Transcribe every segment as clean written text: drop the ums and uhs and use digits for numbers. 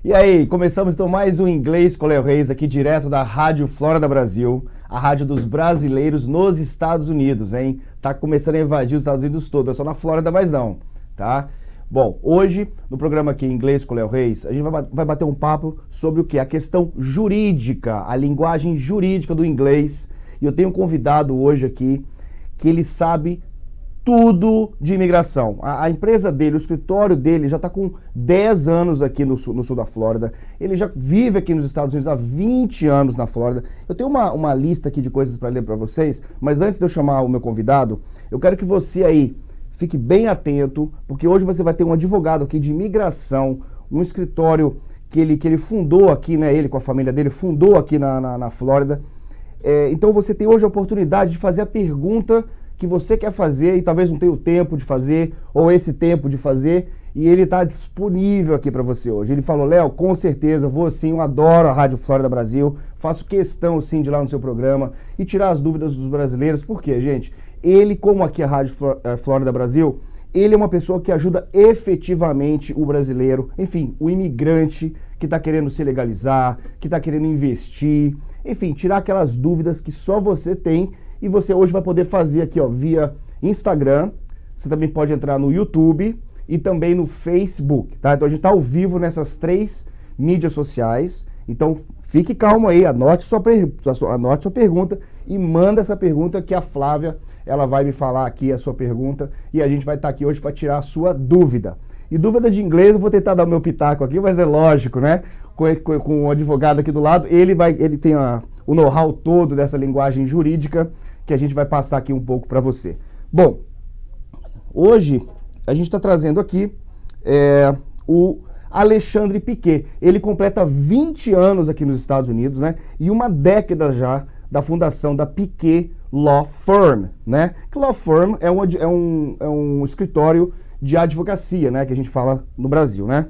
E aí, começamos então mais um Inglês com Léo Reis aqui direto da Rádio Flórida Brasil, a rádio dos brasileiros nos Estados Unidos, hein? Tá começando a invadir os Estados Unidos todo, é só na Flórida, mas não, tá? Bom, hoje, no programa aqui Inglês com Léo Reis, a gente vai bater um papo sobre o quê? A questão jurídica, a linguagem jurídica do inglês. E eu tenho um convidado hoje aqui que ele sabe tudo de imigração. A empresa dele, o escritório dele já está com 10 anos aqui no sul da Flórida. Ele já vive aqui nos Estados Unidos há 20 anos na Flórida. Eu tenho uma lista aqui de coisas para ler para vocês, mas antes de eu chamar o meu convidado, eu quero que você aí fique bem atento, porque hoje você vai ter um advogado aqui de imigração, um escritório que ele fundou aqui, né? Ele com a família dele fundou aqui na Flórida. Então você tem hoje a oportunidade de fazer a pergunta que você quer fazer e talvez não tenha o tempo de fazer, ou esse tempo de fazer, e ele está disponível aqui para você hoje. Ele falou: Léo, com certeza, vou sim, eu adoro a Rádio Flórida Brasil, faço questão sim de ir lá no seu programa e tirar as dúvidas dos brasileiros. Por quê, gente? Ele, como aqui a Rádio Flórida Brasil, ele é uma pessoa que ajuda efetivamente o brasileiro, enfim, o imigrante que está querendo se legalizar, que está querendo investir, enfim, tirar aquelas dúvidas que só você tem. E você hoje vai poder fazer aqui, ó, via Instagram. Você também pode entrar no YouTube e também no Facebook, tá? Então a gente está ao vivo nessas 3 mídias sociais. Então fique calmo aí, anote sua pergunta e manda essa pergunta que a Flávia, ela vai me falar aqui a sua pergunta e a gente vai estar aqui hoje para tirar a sua dúvida. E dúvida de inglês, eu vou tentar dar o meu pitaco aqui, mas é lógico, né? Com o advogado aqui do lado, ele tem o know-how todo dessa linguagem jurídica que a gente vai passar aqui um pouco para você. Bom, hoje a gente está trazendo aqui o Alexandre Piquet. Ele completa 20 anos aqui nos Estados Unidos, né? E uma década já da fundação da Piquet Law Firm, né? Que Law Firm é um escritório de advocacia, né? Que a gente fala no Brasil, né?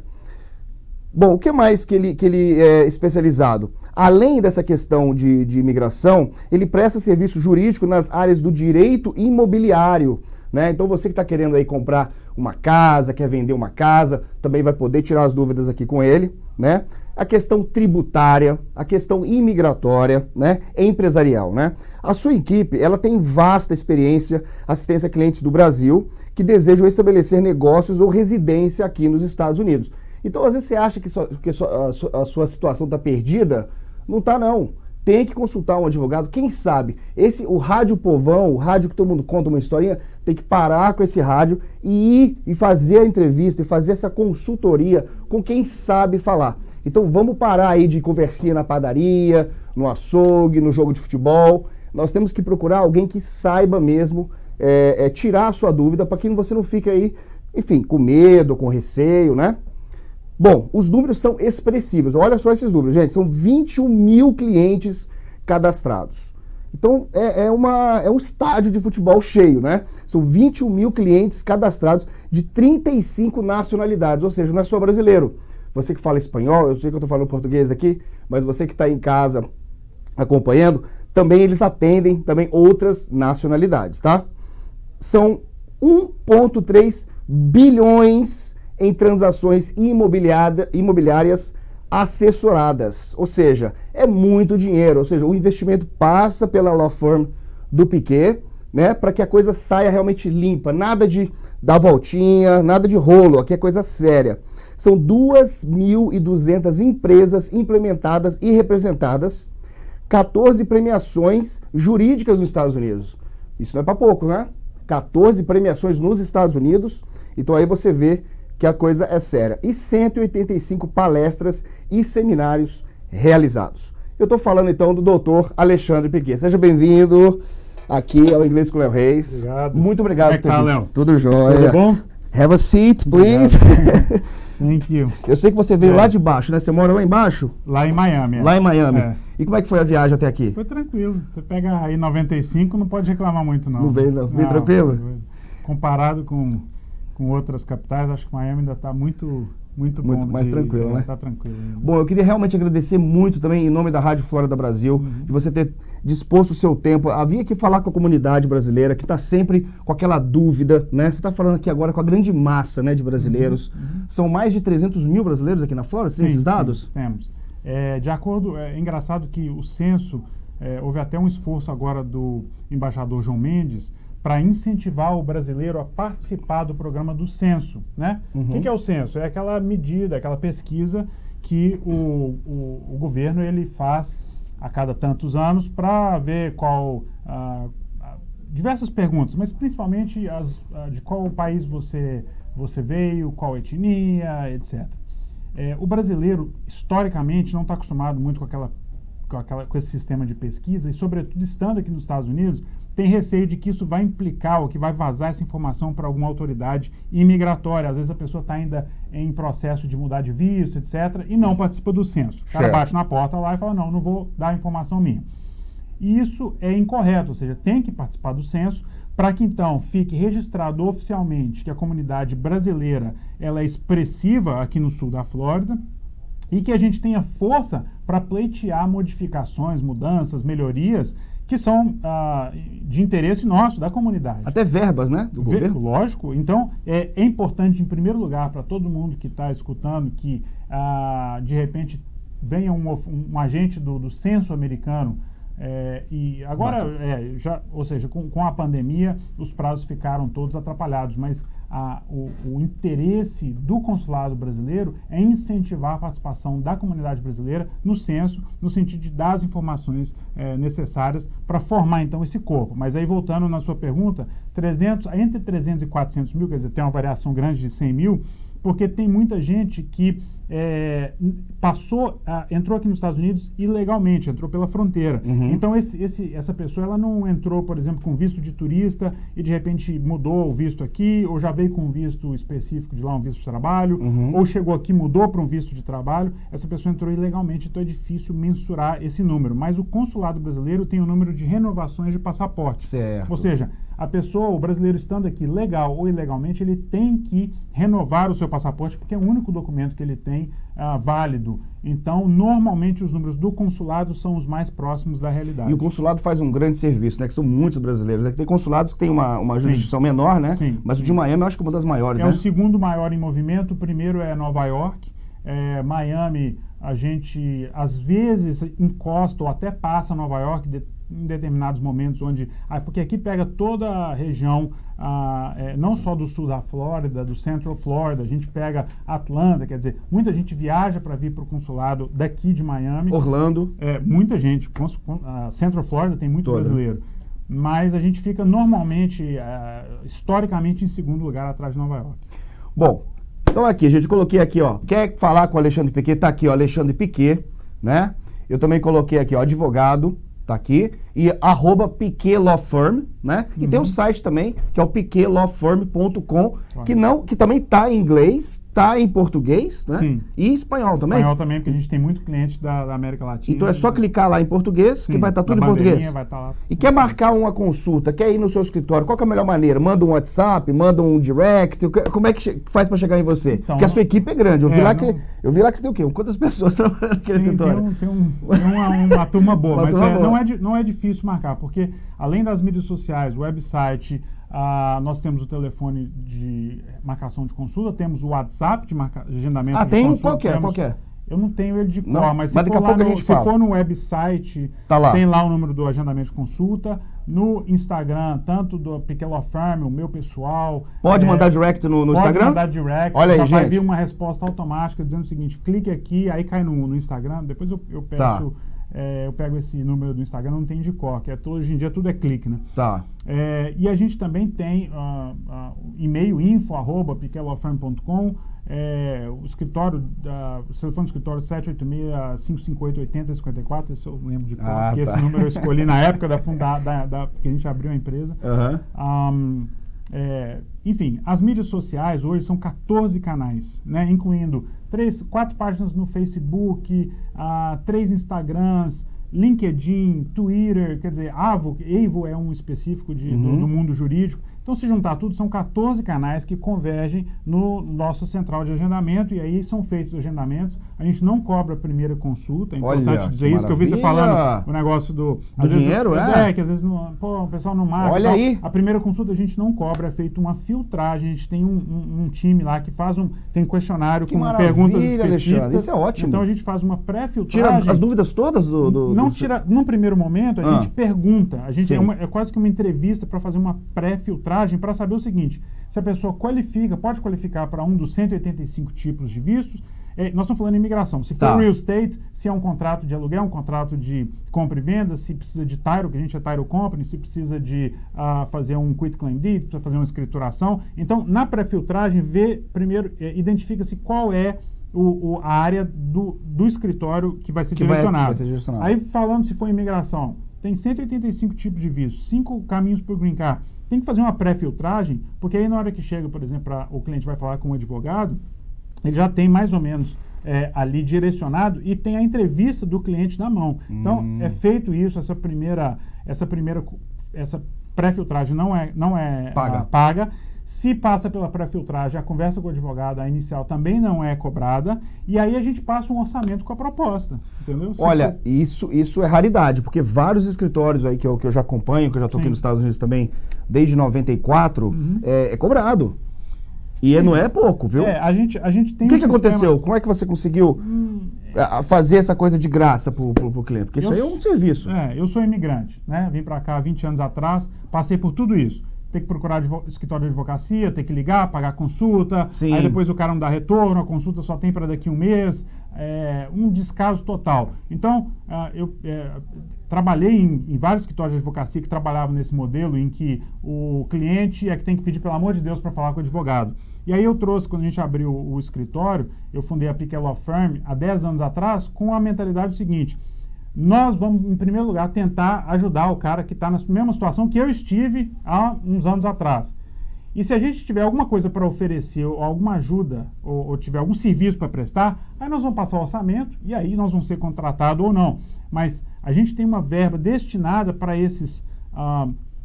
Bom, o que mais que ele é especializado? Além dessa questão de imigração, ele presta serviço jurídico nas áreas do direito imobiliário, né? Então você que está querendo aí comprar uma casa, quer vender uma casa, também vai poder tirar as dúvidas aqui com ele, né? A questão tributária, a questão imigratória, né? Empresarial, né? A sua equipe, ela tem vasta experiência, assistência a clientes do Brasil que desejam estabelecer negócios ou residência aqui nos Estados Unidos. Então, às vezes você acha que a sua situação está perdida. Não está, não. Tem que consultar um advogado. Quem sabe? O rádio povão, o rádio que todo mundo conta uma historinha, tem que parar com esse rádio e ir e fazer a entrevista e fazer essa consultoria com quem sabe falar. Então, vamos parar aí de conversinha na padaria, no açougue, no jogo de futebol. Nós temos que procurar alguém que saiba mesmo tirar a sua dúvida para que você não fique aí, enfim, com medo, com receio, né? Bom, os números são expressivos. Olha só esses números, gente. São 21 mil clientes cadastrados. Então, é um estádio de futebol cheio, né? São 21 mil clientes cadastrados de 35 nacionalidades. Ou seja, não é só brasileiro. Você que fala espanhol, eu sei que eu estou falando português aqui, mas você que está em casa acompanhando, também eles atendem também outras nacionalidades, tá? São 1,3 bilhões em transações imobiliárias assessoradas, ou seja, é muito dinheiro, ou seja, o investimento passa pela law firm do Piquet, né, para que a coisa saia realmente limpa, nada de dar voltinha, nada de rolo, aqui é coisa séria. São 2.200 empresas implementadas e representadas, 14 premiações jurídicas nos Estados Unidos. Isso não é para pouco, né? 14 premiações nos Estados Unidos, então aí você vê que a coisa é séria. E 185 palestras e seminários realizados. Eu estou falando então do doutor Alexandre Piquet. Seja bem-vindo aqui ao Inglês com Léo Reis. Obrigado. Muito obrigado por ter vindo. Léo? Tudo jóia. Tudo bom? Have a seat, please. Thank you. Eu sei que você veio lá de baixo, né? Você mora lá embaixo? Lá em Miami. Lá em Miami. É. E como é que foi a viagem até aqui? Foi tranquilo. Você pega aí 95, não pode reclamar muito, não. Não veio, não? Veio tranquilo? Comparado com outras capitais, acho que Miami ainda está muito muito muito bom. mais tranquilo, né? Tá tranquilo. Bom, eu queria realmente agradecer muito também, em nome da Rádio Flórida Brasil, de você ter disposto o seu tempo a vir aqui falar com a comunidade brasileira, que está sempre com aquela dúvida, né? Você está falando aqui agora com a grande massa, né, de brasileiros. São mais de 300 mil brasileiros aqui na Flórida, tem esses dados? Sim, temos. De acordo, é engraçado que o censo, houve até um esforço agora do embaixador João Mendes para incentivar o brasileiro a participar do programa do censo, né? O que é o censo? É aquela medida, aquela pesquisa que o governo ele faz a cada tantos anos para ver diversas perguntas, mas principalmente de qual país você veio, qual etnia, etc. O brasileiro, historicamente, não está acostumado muito com esse sistema de pesquisa e, sobretudo, estando aqui nos Estados Unidos, tem receio de que isso vai implicar ou que vai vazar essa informação para alguma autoridade imigratória. Às vezes a pessoa está ainda em processo de mudar de visto, etc., e não participa do censo. O cara bate na porta lá e fala, não vou dar a informação minha. E isso é incorreto, ou seja, tem que participar do censo para que então fique registrado oficialmente que a comunidade brasileira ela é expressiva aqui no sul da Flórida e que a gente tenha força para pleitear modificações, mudanças, melhorias que são de interesse nosso, da comunidade. Até verbas, né, do governo? Lógico. Então, é importante, em primeiro lugar, para todo mundo que está escutando, que, de repente, venha um agente do censo americano, e agora, ou seja, com a pandemia, os prazos ficaram todos atrapalhados, mas o interesse do consulado brasileiro é incentivar a participação da comunidade brasileira no censo, no sentido de dar as informações necessárias para formar, então, esse corpo. Mas aí, voltando na sua pergunta, entre 300 e 400 mil, quer dizer, tem uma variação grande de 100 mil, porque tem muita gente que entrou aqui nos Estados Unidos ilegalmente, entrou pela fronteira. Então, essa pessoa ela não entrou, por exemplo, com visto de turista e de repente mudou o visto aqui, ou já veio com um visto específico de lá, um visto de trabalho, ou chegou aqui, mudou para um visto de trabalho. Essa pessoa entrou ilegalmente, então é difícil mensurar esse número. Mas o consulado brasileiro tem o número de renovações de passaporte. Certo. Ou seja, o brasileiro estando aqui legal ou ilegalmente, ele tem que renovar o seu passaporte, porque é o único documento que ele tem válido. Então, normalmente, os números do consulado são os mais próximos da realidade. E o consulado faz um grande serviço, né? Que são muitos brasileiros. Tem consulados que têm uma jurisdição menor, né? Sim. Mas o de Miami eu acho que é uma das maiores, né? É o segundo maior em movimento. O primeiro é Nova York. Miami, a gente, às vezes, encosta ou até passa Nova York em determinados momentos, porque aqui pega toda a região, não só do sul da Flórida, do Central Florida, a gente pega Atlanta, quer dizer, muita gente viaja para vir para o consulado daqui de Miami. Orlando. Muita gente, Central Florida tem muito brasileiro, mas a gente fica normalmente, historicamente, em segundo lugar atrás de Nova York. Bom, então aqui, gente, coloquei aqui, ó, quer falar com o Alexandre Piquet? Tá aqui, ó, Alexandre Piquet, né? Eu também coloquei aqui, ó, advogado, tá aqui, e @Piquet Law Firm, né? E tem o site também, que é o piquetlawfirm.com, que também tá em inglês, tá em português, né? Sim. E espanhol também. Espanhol também, porque a gente tem muito cliente da América Latina. Então é só clicar lá em português, que vai estar tudo em português. Vai estar lá. E quer marcar uma consulta, quer ir no seu escritório, qual que é a melhor maneira? Manda um WhatsApp, manda um direct, como é que faz para chegar em você? Então, porque a sua equipe é grande. Eu vi lá que você tem o quê? Quantas pessoas trabalhando naquele escritório? Tem uma turma boa, Uma mas turma boa. Não é difícil marcar, porque além das mídias sociais, website, nós temos o telefone de marcação de consulta, temos o WhatsApp de agendamento de tem consulta. Qual que é? Eu não tenho ele de cor, Não, mas daqui a pouco a gente se fala. for no website, Tá lá. tem lá o número do agendamento de consulta. No Instagram, tanto do Piquet Law Firm, o meu pessoal. Pode mandar direct no Instagram? Pode mandar direct. Olha aí, vai gente. vir uma resposta automática dizendo o seguinte, clique aqui, aí cai no Instagram, depois eu peço... Tá. Eu pego esse número do Instagram, não tem de cor, hoje em dia tudo é clique, né? Tá. E a gente também tem e-mail info@piquetlawfirm.com, o escritório, o telefone do escritório 786-558-8054, esse eu lembro de cor, porque esse número eu escolhi na época que a gente abriu a empresa. Enfim, as mídias sociais hoje são 14 canais, né, incluindo 4 páginas no Facebook, 3 Instagrams, LinkedIn, Twitter, quer dizer, Avo é um específico do mundo jurídico. Então Então, se juntar tudo, são 14 canais que convergem no nossa central de agendamento, e aí são feitos agendamentos. A gente não cobra a primeira consulta, é importante dizer isso, que eu vi você falando o negócio do dinheiro, que às vezes o pessoal não marca. Olha aí. A primeira consulta a gente não cobra, é feita uma filtragem, a gente tem um time lá que tem questionário com perguntas específicas. Alexandre, isso é ótimo. Então a gente faz uma pré-filtragem. Tira as dúvidas todas Tira, num primeiro momento, a gente pergunta, a gente é quase que uma entrevista para fazer uma pré-filtragem para saber o seguinte: se a pessoa pode qualificar para um dos 185 tipos de vistos. Nós estamos falando de imigração. Se for real estate, se é um contrato de aluguel, um contrato de compra e venda, se precisa de title, que a gente é title company, se precisa de fazer um quit claim deed, precisa fazer uma escrituração. Então, na pré-filtragem, primeiro, identifica-se qual é a área do escritório que vai ser direcionado. Aí, falando se for imigração, tem 185 tipos de vistos, 5 caminhos para o green card. Tem que fazer uma pré-filtragem, porque aí na hora que chega, por exemplo, o cliente vai falar com um advogado, ele já tem mais ou menos ali direcionado e tem a entrevista do cliente na mão. Então, é feito isso, essa pré-filtragem não é paga. Se passa pela pré-filtragem, a conversa com o advogado, a inicial, também não é cobrada, e aí a gente passa um orçamento com a proposta, entendeu? Olha, isso é raridade, porque vários escritórios aí que eu já acompanho, que eu já estou aqui nos Estados Unidos também, desde 94, é cobrado. E não é pouco, viu? A gente tem O que aconteceu? Como é que você conseguiu fazer essa coisa de graça pro cliente? Porque isso aí é um serviço. Eu sou imigrante, né? Vim para cá 20 anos atrás, passei por tudo isso. Tem que procurar escritório de advocacia, tem que ligar, pagar consulta, aí depois o cara não dá retorno, a consulta só tem para daqui um mês, um descaso total. Então, eu trabalhei em vários escritórios de advocacia que trabalhavam nesse modelo em que o cliente é que tem que pedir, pelo amor de Deus, para falar com o advogado. E aí eu trouxe, quando a gente abriu o escritório, eu fundei a Piquet Law Firm há 10 anos atrás, com a mentalidade seguinte: nós vamos, em primeiro lugar, tentar ajudar o cara que está na mesma situação que eu estive há uns anos atrás. E se a gente tiver alguma coisa para oferecer, ou alguma ajuda, ou tiver algum serviço para prestar, aí nós vamos passar o orçamento e aí nós vamos ser contratados ou não. Mas a gente tem uma verba destinada para esses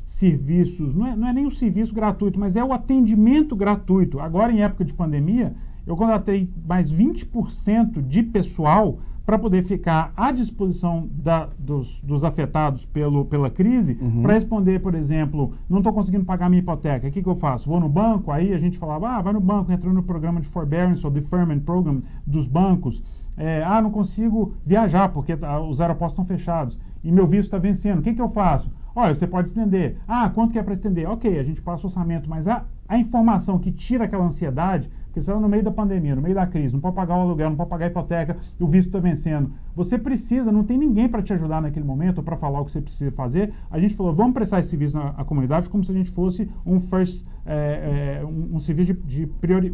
serviços, não é nem o serviço gratuito, mas é o atendimento gratuito. Agora, em época de pandemia, eu contratei mais 20% de pessoal para poder ficar à disposição dos afetados pela crise, para responder, por exemplo, não estou conseguindo pagar minha hipoteca, o que eu faço? Vou no banco? Aí a gente falava, vai no banco, entrou no programa de forbearance ou deferment program dos bancos. Não consigo viajar porque os aeroportos estão fechados e meu visto está vencendo, o que eu faço? Olha, você pode estender. Quanto que é para estender? Ok, a gente passa o orçamento, mas a informação que tira aquela ansiedade, porque você está no meio da pandemia, no meio da crise, não pode pagar o aluguel, não pode pagar a hipoteca, e o visto está vencendo. Você precisa, não tem ninguém para te ajudar naquele momento, ou para falar o que você precisa fazer. A gente falou, vamos prestar esse serviço na comunidade como se a gente fosse um serviço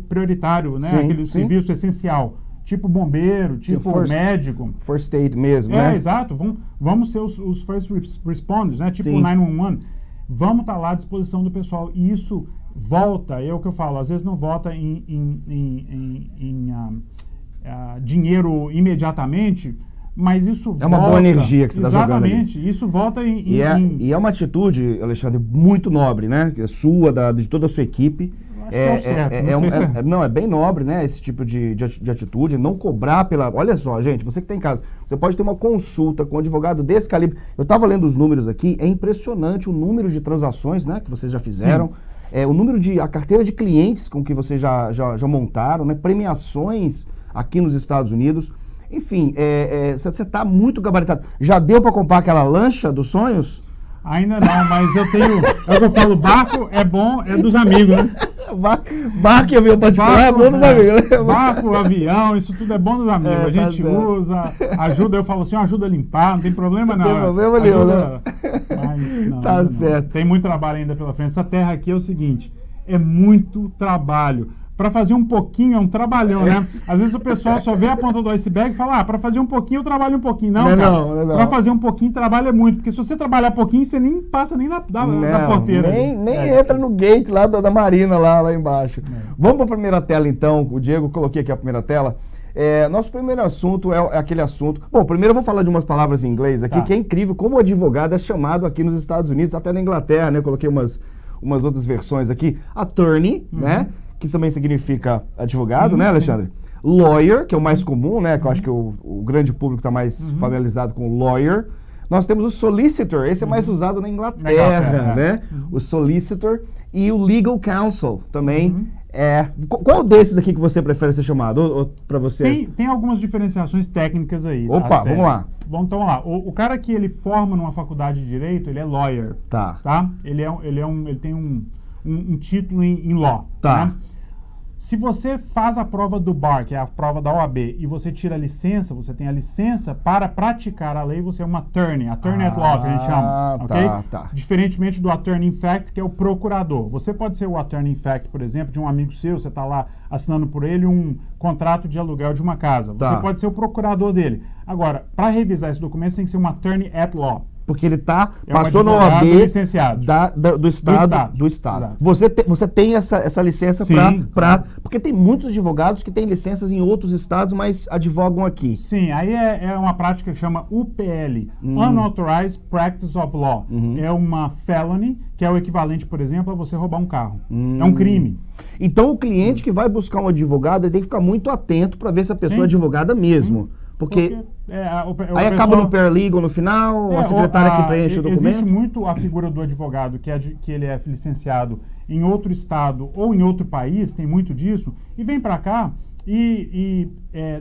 prioritário, né? Aquele serviço essencial. Tipo bombeiro, tipo médico. First aid mesmo, né? Exato. Vamos ser os first responders, né? Tipo o 911. Vamos estar lá à disposição do pessoal. E isso volta, é o que eu falo, às vezes não volta em dinheiro imediatamente, mas isso volta. É uma boa energia que você está jogando ali. Exatamente. Isso volta E é uma atitude, Alexandre, muito nobre, né? Sua, de toda a sua equipe. É bem nobre, né? Esse tipo de atitude, não cobrar pela... Olha só, gente, você que está em casa, você pode ter uma consulta com um advogado desse calibre. Eu estava lendo os números aqui, é impressionante o número de transações, né, que vocês já fizeram, o número a carteira de clientes com que vocês já montaram, né? Premiações aqui nos Estados Unidos. Enfim, você está muito gabaritado. Já deu para comprar aquela lancha dos sonhos? Ainda não, mas eu tenho... É o que eu falo, barco é bom, é dos amigos, né? Barco e avião particular é bom dos amigos. Barco, avião, isso tudo é bom dos amigos. A gente usa, ajuda, eu falo assim, ajuda a limpar, não tem problema não. Não tem problema nenhum, né? Mas não, tá certo. Tem muito trabalho ainda pela frente. Essa terra aqui é o seguinte, é muito trabalho. Para fazer um pouquinho é um trabalhão, né? Às vezes o pessoal só vê a ponta do iceberg e fala, para fazer um pouquinho eu trabalho um pouquinho. Não, cara. Para fazer um pouquinho trabalha muito, porque se você trabalhar pouquinho, você nem passa nem na porteira. Nem entra no gate lá da Marina, lá embaixo. Vamos para a primeira tela então, o Diego, coloquei aqui a primeira tela. Nosso primeiro assunto é aquele assunto... Bom, primeiro eu vou falar de umas palavras em inglês aqui, que é incrível como o advogado é chamado aqui nos Estados Unidos, até na Inglaterra, né? Eu coloquei umas outras versões aqui. Attorney, né? Que também significa advogado, né, Alexandre? Lawyer, que é o mais comum, né? Que eu acho que o grande público está mais familiarizado com lawyer. Nós temos o solicitor, esse é mais usado na Inglaterra, né? O solicitor e o legal counsel também. Qual desses aqui que você prefere ser chamado? Para você? Tem algumas diferenciações técnicas aí. Opa, vamos lá. Então vamos lá. O cara que ele forma numa faculdade de direito, ele é lawyer. Tá. Ele tem um título em law. Tá. Né? Se você faz a prova do bar, que é a prova da OAB, e você tira a licença, você tem a licença para praticar a lei, você é um attorney at law, que a gente chama, ok? Tá. Diferentemente do attorney in fact, que é o procurador. Você pode ser o attorney in fact, por exemplo, de um amigo seu, você está lá assinando por ele um contrato de aluguel de uma casa. Você pode ser o procurador dele. Agora, para revisar esse documento, você tem que ser um attorney at law. Porque ele passou na OAB licenciado. Do Estado. Exato. Você tem essa licença para... Porque tem muitos advogados que têm licenças em outros estados, mas advogam aqui. Sim, aí é uma prática que chama UPL, Unauthorized Practice of Law. É uma felony, que é o equivalente, por exemplo, a você roubar um carro. É um crime. Então o cliente que vai buscar um advogado, ele tem que ficar muito atento para ver se a pessoa é advogada mesmo. Porque aí acaba no paralegal no final, a secretária que preenche o documento. Existe muito a figura do advogado, que ele é licenciado em outro estado ou em outro país, tem muito disso, e vem para cá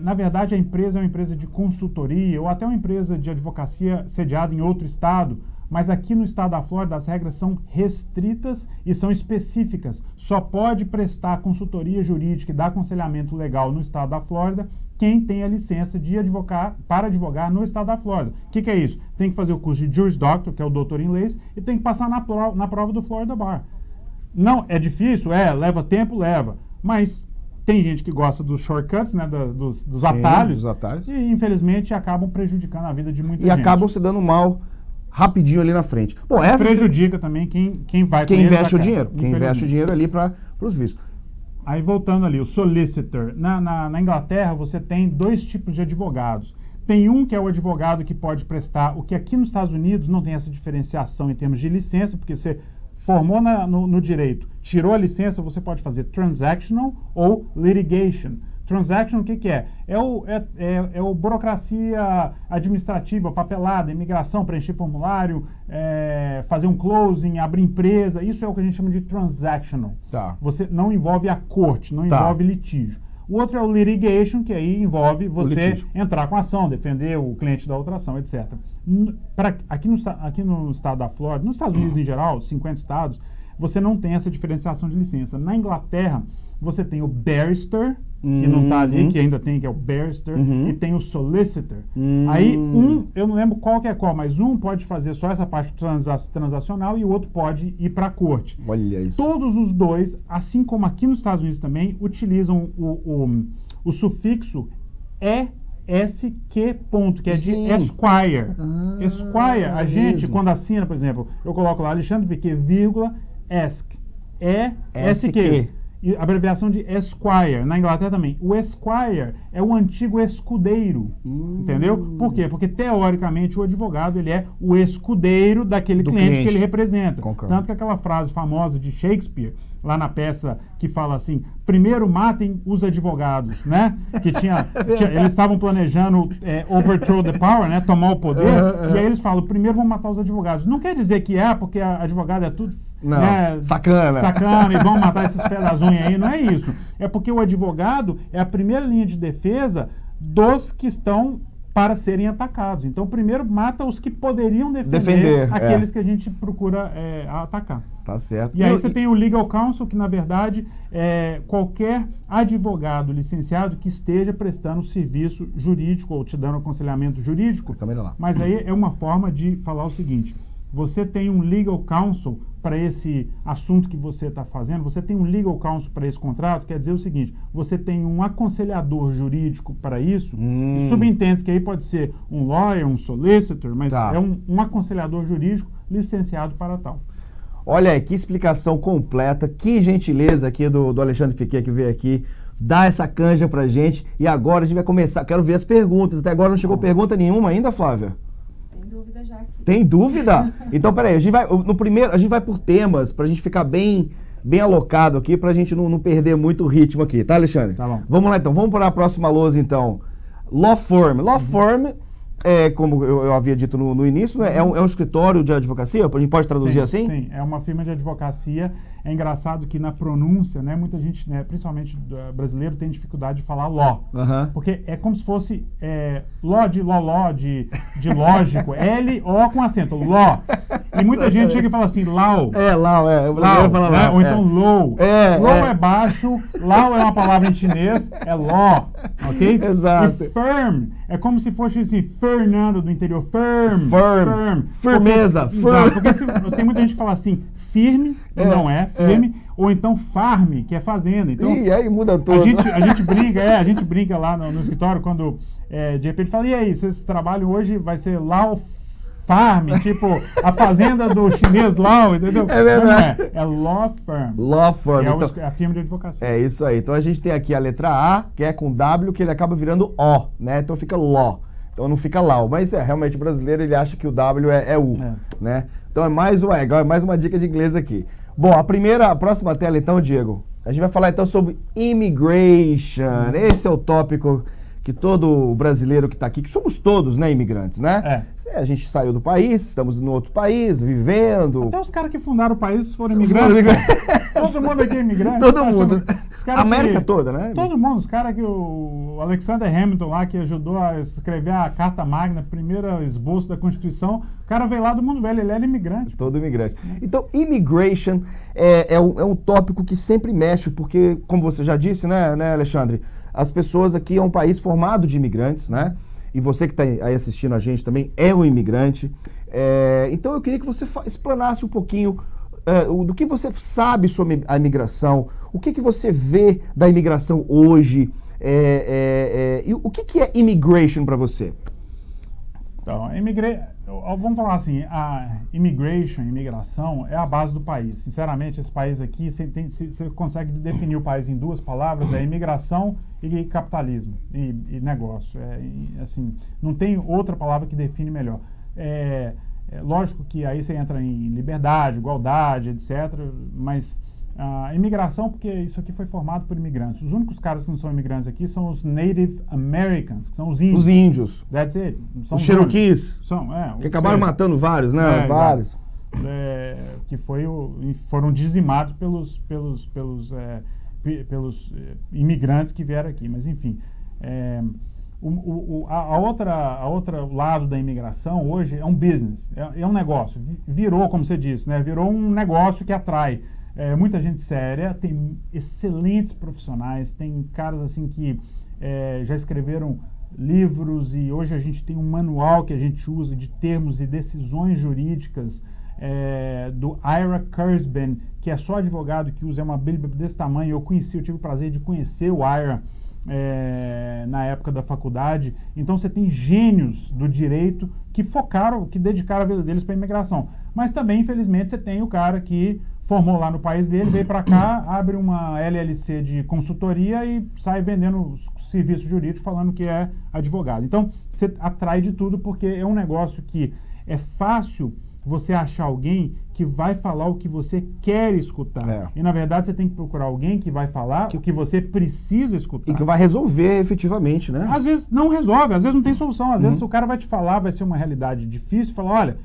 na verdade, a empresa é uma empresa de consultoria ou até uma empresa de advocacia sediada em outro estado, mas aqui no estado da Flórida as regras são restritas e são específicas. Só pode prestar consultoria jurídica e dar aconselhamento legal no estado da Flórida quem tem a licença de para advogar no estado da Flórida. O que é isso? Tem que fazer o curso de Juris Doctor, que é o doutor em leis, e tem que passar na prova do Florida Bar. Não, é difícil? Leva tempo? Leva. Mas tem gente que gosta dos shortcuts, né, dos atalhos, e infelizmente acabam prejudicando a vida de muita gente. E acabam se dando mal rapidinho ali na frente. Bom, prejudica também quem vai quem investe o dinheiro. Quem investe o dinheiro ali para os vistos. Aí voltando ali, o solicitor. Na Inglaterra você tem dois tipos de advogados. Tem um que é o advogado que pode prestar, o que aqui nos Estados Unidos não tem essa diferenciação em termos de licença, porque você formou no direito, tirou a licença, você pode fazer transactional ou litigation. Transaction, o que é? É o burocracia administrativa, papelada, imigração, preencher formulário, fazer um closing, abrir empresa. Isso é o que a gente chama de transactional. Você não envolve a corte, não envolve litígio. O outro é o litigation, que aí envolve você entrar com ação, defender o cliente da outra ação, etc. Aqui no estado da Flórida, nos Estados Unidos em geral, 50 estados, você não tem essa diferenciação de licença. Na Inglaterra, você tem o barrister, que não está ali, que ainda tem, que é o barrister, e tem o solicitor. Aí, eu não lembro qual que é qual, mas um pode fazer só essa parte transacional e o outro pode ir para a corte. Olha isso. Todos os dois, assim como aqui nos Estados Unidos também, utilizam o sufixo ESQ, que é de Esquire. Esquire, a gente, quando assina, por exemplo, eu coloco lá Alexandre Piquet, vírgula, ESQ. ESQ. E abreviação de Esquire, na Inglaterra também. O Esquire é o antigo escudeiro, entendeu? Por quê? Porque, teoricamente, o advogado ele é o escudeiro daquele cliente que ele representa. Tanto que aquela frase famosa de Shakespeare, lá na peça, que fala assim, primeiro matem os advogados, né? Que eles estavam planejando overthrow the power, né? Tomar o poder, e aí eles falam, primeiro vão matar os advogados. Não quer dizer que porque advogado é tudo... Não, sacana, e vão matar esses pés das unhas aí, não é isso. É porque o advogado é a primeira linha de defesa dos que estão para serem atacados. Então, primeiro mata os que poderiam defender aqueles que a gente procura atacar. Tá certo. E aí você tem o legal counsel, que na verdade é qualquer advogado licenciado que esteja prestando serviço jurídico ou te dando aconselhamento jurídico. Mas aí é uma forma de falar o seguinte: você tem um legal counsel para esse assunto que você está fazendo, você tem um legal counsel para esse contrato, quer dizer o seguinte, você tem um aconselhador jurídico para isso, e subentende que aí pode ser um lawyer, um solicitor, mas é um aconselhador jurídico licenciado para tal. Olha aí, que explicação completa, que gentileza aqui do Alexandre Piquet, que veio aqui dar essa canja pra gente, e agora a gente vai começar, quero ver as perguntas, até agora não chegou pergunta nenhuma ainda, Flávia? Tem dúvida já aqui. Tem dúvida? Então, peraí, a gente vai por temas, pra gente ficar bem alocado aqui, pra gente não perder muito o ritmo aqui, tá, Alexandre? Tá bom. Vamos lá, então. Vamos para a próxima lousa, então. Law firm. Law firm, como eu havia dito no início, né, é um escritório de advocacia? A gente pode traduzir assim? Sim, é uma firma de advocacia. É engraçado que na pronúncia, né, muita gente, né, principalmente brasileiro, tem dificuldade de falar law. Porque é como se fosse law de loló, de lógico, L-O com acento, law. E muita gente chega e fala assim, law. Law, o brasileiro Law, fala né? law. Ou então low. Low é baixo, law é uma palavra em chinês, é law, ok? Exato. E firm é como se fosse assim, Fernando do interior, firm. Firmeza. Exato, porque tem muita gente que fala assim, firme, e não é firme, ou então farm, que é fazenda. Então, e aí muda tudo. A gente brinca lá no escritório quando de repente fala, e aí, se esse trabalho hoje vai ser law farm, tipo a fazenda do chinês Lau, entendeu? É verdade. É law firm. Law firm. Que é a firma de advocacia. É isso aí. Então a gente tem aqui a letra A, que é com W, que ele acaba virando O, né? Então fica law. Então não fica lau. Mas realmente o brasileiro ele acha que o W é U, né? Então é mais uma dica de inglês aqui. Bom, a próxima tela então, Diego. A gente vai falar então sobre immigration. Esse é o tópico que todo brasileiro que está aqui, que somos todos, né, imigrantes, né? A gente saiu do país, estamos no outro país, vivendo. Até os caras que fundaram o país foram imigrantes. Todo mundo aqui é imigrante. Todo mundo. América toda, né? Todo mundo. Os caras que o Alexander Hamilton lá, que ajudou a escrever a Carta Magna, primeiro esboço da Constituição, o cara veio lá do mundo velho, ele era imigrante. Todo imigrante. Então, immigration é um tópico que sempre mexe, porque, como você já disse, né, Alexandre? As pessoas aqui é um país formado de imigrantes, né? E você que está aí assistindo a gente também é um imigrante. Então eu queria que você explanasse um pouquinho do que você sabe sobre a imigração, o que você vê da imigração hoje, e o que é immigration para você? Então, vamos falar assim, a imigração é a base do país. Sinceramente, esse país aqui, você consegue definir o país em duas palavras, é imigração e capitalismo, e negócio. Assim, não tem outra palavra que define melhor. Lógico que aí você entra em liberdade, igualdade, etc., mas a imigração, porque isso aqui foi formado por imigrantes. Os únicos caras que não são imigrantes aqui são os Native Americans, que são os índios. Os índios. That's it. São os Cherokees. Que acabaram matando vários, né? Vários. Que foram dizimados pelos imigrantes que vieram aqui. Mas, enfim, a outra lado da imigração hoje é um business, é um negócio. Virou, como você disse, né? Virou um negócio que atrai muita gente séria, tem excelentes profissionais, tem caras assim que já escreveram livros e hoje a gente tem um manual que a gente usa de termos e decisões jurídicas do Ira Kurzban, que é só advogado que usa, uma bíblia desse tamanho. Eu tive o prazer de conhecer o Ira na época da faculdade. Então você tem gênios do direito que dedicaram a vida deles para a imigração. Mas também, infelizmente, você tem o cara que formou lá no país dele, veio para cá, abre uma LLC de consultoria e sai vendendo serviço jurídico falando que é advogado. Então, você atrai de tudo porque é um negócio que é fácil você achar alguém que vai falar o que você quer escutar. E, na verdade, você tem que procurar alguém que vai falar o que você precisa escutar. E que vai resolver efetivamente, né? Às vezes não resolve, às vezes não tem solução. Às vezes o cara vai te falar, vai ser uma realidade difícil, falar, olha,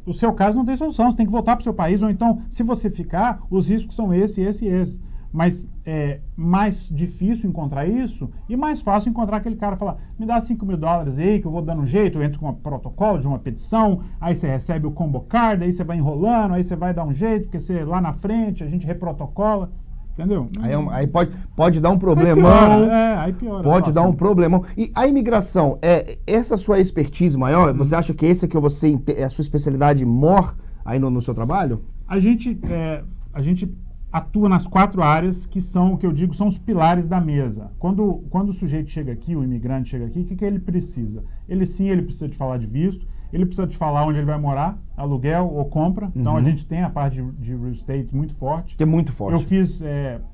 o seu caso não tem solução, você tem que voltar para o seu país, ou então, se você ficar, os riscos são esse, esse e esse. Mas é mais difícil encontrar isso e mais fácil encontrar aquele cara falar, me dá $5.000 aí que eu vou dando um jeito, eu entro com um protocolo de uma petição, aí você recebe o combo card, aí você vai enrolando, aí você vai dar um jeito, porque você lá na frente, a gente reprotocola, entendeu? Aí pode dar um problemão. Aí piora. Pode dar um problemão. E a imigração, essa sua expertise maior, você acha que essa que é a sua especialidade maior aí no seu trabalho? A gente atua nas 4 áreas que são, o que eu digo, são os pilares da mesa. Quando o sujeito chega aqui, o imigrante chega aqui, o que ele precisa? Ele precisa de falar de visto, ele precisa te falar onde ele vai morar, aluguel ou compra. Então a gente tem a parte de real estate muito forte. Que é muito forte. Eu fiz,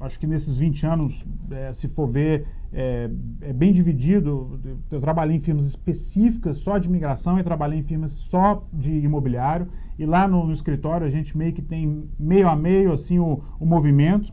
acho que nesses 20 anos, se for ver, é bem dividido. Eu trabalhei em firmas específicas só de imigração e trabalhei em firmas só de imobiliário. E lá no escritório a gente meio que tem meio a meio assim, o movimento.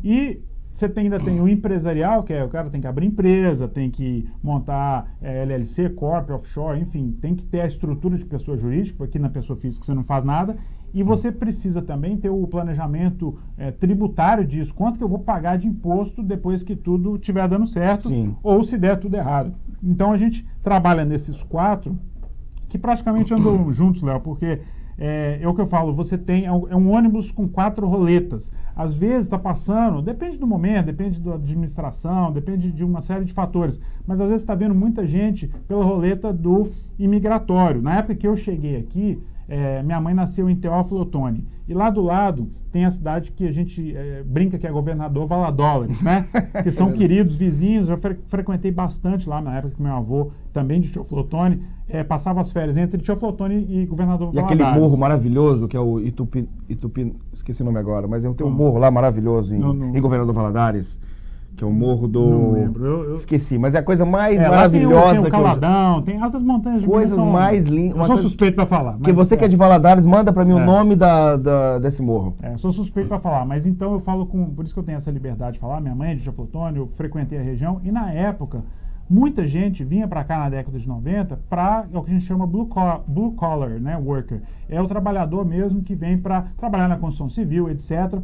E você ainda tem o empresarial, que o cara tem que abrir empresa, tem que montar LLC, Corp, Offshore, enfim, tem que ter a estrutura de pessoa jurídica, porque na pessoa física você não faz nada. E você precisa também ter o planejamento tributário disso, quanto que eu vou pagar de imposto depois que tudo estiver dando certo, ou se der tudo errado. Então a gente trabalha nesses 4, que praticamente andam juntos, Léo, porque é o que eu falo, você tem um ônibus com 4 roletas. Às vezes está passando, depende do momento, depende da administração, depende de uma série de fatores, mas às vezes está vendo muita gente pela roleta do imigratório. Na época que eu cheguei aqui, minha mãe nasceu em Teófilo Otoni, e lá do lado tem a cidade que a gente brinca que é Governador Valadares, né? Que são queridos vizinhos. Eu frequentei bastante lá na época que meu avô, também de Teófilo Otoni, passava as férias entre Teófilo Otoni e Governador Valadares. E aquele morro maravilhoso que é o Itupi, esqueci o nome agora, mas tem um morro lá maravilhoso em Governador Valadares. Que é o morro do... Não lembro. Esqueci, mas é a coisa mais maravilhosa. Tem o Caladão, tem as montanhas de coisas mais lindas. Eu sou suspeito para falar. Que você que é de Valadares, manda para mim o nome desse morro. Sou suspeito para falar, mas então eu falo por isso que eu tenho essa liberdade de falar. Minha mãe é de Teófilo Otoni, eu frequentei a região, e na época, muita gente vinha para cá na década de 90 para o que a gente chama blue collar, né, worker. É o trabalhador mesmo que vem para trabalhar na construção civil, etc.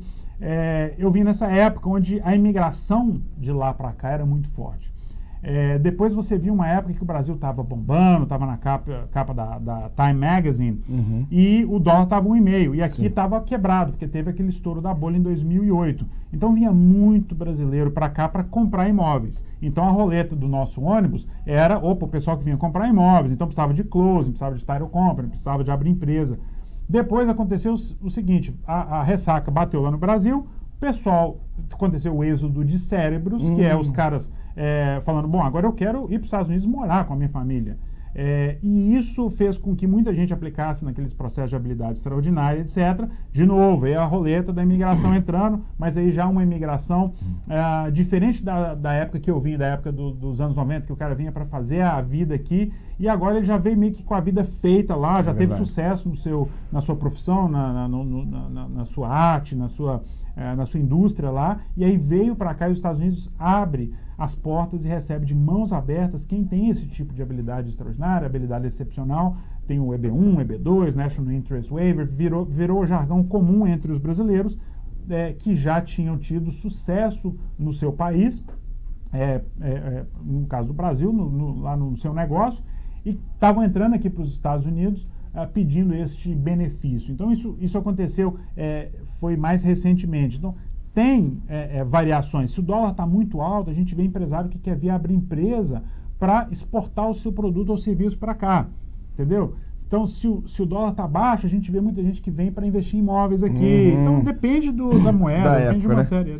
Eu vim nessa época onde a imigração de lá para cá era muito forte. Depois você viu uma época que o Brasil estava bombando, estava na capa da Time Magazine, e o dólar estava 1,5, e aqui estava quebrado, porque teve aquele estouro da bolha em 2008. Então vinha muito brasileiro para cá para comprar imóveis. Então a roleta do nosso ônibus era, o pessoal que vinha comprar imóveis, então precisava de closing, precisava de title company, precisava de abrir empresa. Depois aconteceu o seguinte, a ressaca bateu lá no Brasil, aconteceu o êxodo de cérebros, que é os caras falando, bom, agora eu quero ir para os Estados Unidos morar com a minha família. E isso fez com que muita gente aplicasse naqueles processos de habilidade extraordinária, etc. De novo, é a roleta da imigração entrando, mas aí já uma imigração diferente da época que eu vim, da época dos anos 90, que o cara vinha para fazer a vida aqui, e agora ele já veio meio que com a vida feita lá, já teve sucesso na sua profissão, na sua arte, na sua indústria lá, e aí veio para cá e os Estados Unidos abre as portas e recebe de mãos abertas quem tem esse tipo de habilidade extraordinária, habilidade excepcional. Tem o EB1, EB2, National Interest Waiver, virou jargão comum entre os brasileiros que já tinham tido sucesso no seu país, no caso do Brasil, lá no seu negócio, e estavam entrando aqui para os Estados Unidos pedindo este benefício. Então isso aconteceu, foi mais recentemente. Então tem variações. Se o dólar está muito alto, a gente vê empresário que quer vir abrir empresa para exportar o seu produto ou serviço para cá, entendeu? Então, se o dólar está baixo, a gente vê muita gente que vem para investir em imóveis aqui. Então, depende da moeda, depende de uma série.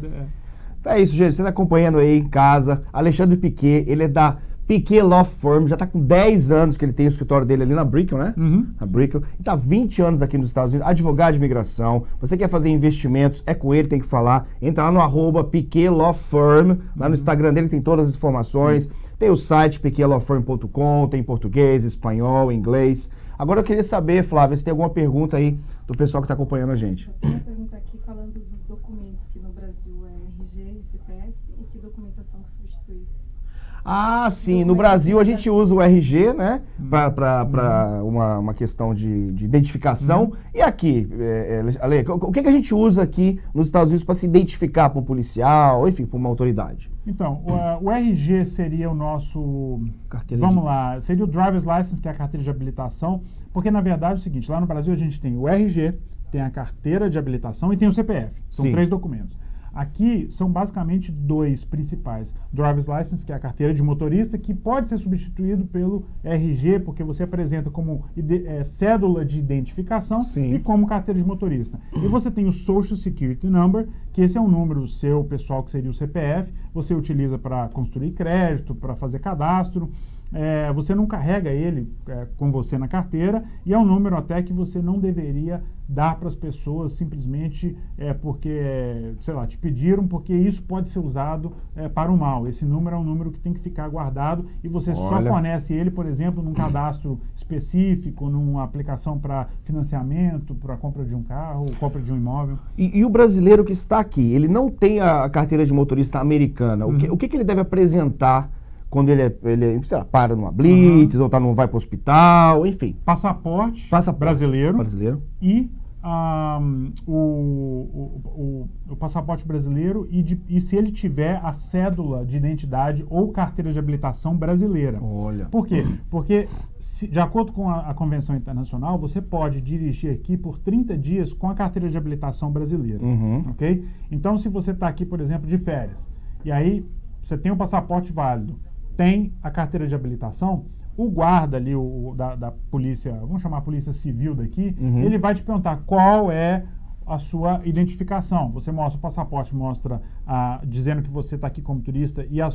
Então é isso, gente. Você está acompanhando aí em casa. Alexandre Piquet, ele é da Piquet Law Firm, já está com 10 anos que ele tem o escritório dele ali na Brickell, né? Na Brickell. E está 20 anos aqui nos Estados Unidos, advogado de imigração. Você quer fazer investimentos, é com ele, tem que falar. Entra lá no @Piquet Law Firm, lá no Instagram dele tem todas as informações. Tem o site piquetlawfirm.com, tem português, espanhol, inglês. Agora eu queria saber, Flávia, se tem alguma pergunta aí do pessoal que está acompanhando a gente. Eu tenho uma pergunta aqui falando dos documentos, que no Brasil é RG, CPF, e que documentação que substitui esses. Ah, sim. No Brasil a gente usa o RG, né? Para uma questão de identificação. E aqui, Ale, o que a gente usa aqui nos Estados Unidos para se identificar para um policial, ou enfim, para uma autoridade? Então, o RG seria o nosso... seria o Driver's License, que é a carteira de habilitação. Porque, na verdade, é o seguinte, lá no Brasil a gente tem o RG, tem a carteira de habilitação e tem o CPF. São 3 documentos. Aqui são basicamente 2 principais. Driver's License, que é a carteira de motorista, que pode ser substituído pelo RG, porque você apresenta como cédula de identificação e como carteira de motorista. E você tem o Social Security Number, que esse é um número seu pessoal, que seria o CPF, você utiliza para construir crédito, para fazer cadastro. você não carrega ele com você na carteira, e é um número até que você não deveria dar para as pessoas simplesmente porque, sei lá, te pediram, porque isso pode ser usado para o mal. Esse número é um número que tem que ficar guardado e você só fornece ele, por exemplo, num cadastro específico, numa aplicação para financiamento, para compra de um carro, compra de um imóvel. E o brasileiro que está aqui, ele não tem a carteira de motorista americana. O que ele deve apresentar quando ele sei lá, para numa blitz, ou vai para o hospital, enfim? Passaporte brasileiro. E o passaporte brasileiro e se ele tiver a cédula de identidade ou carteira de habilitação brasileira. Olha. Por quê? Porque, de acordo com a Convenção Internacional, você pode dirigir aqui por 30 dias com a carteira de habilitação brasileira. Ok? Então, se você está aqui, por exemplo, de férias, e aí você tem um passaporte válido, tem a carteira de habilitação, o guarda ali da polícia, vamos chamar a polícia civil daqui, ele vai te perguntar qual é a sua identificação. Você mostra o passaporte, mostra dizendo que você está aqui como turista e a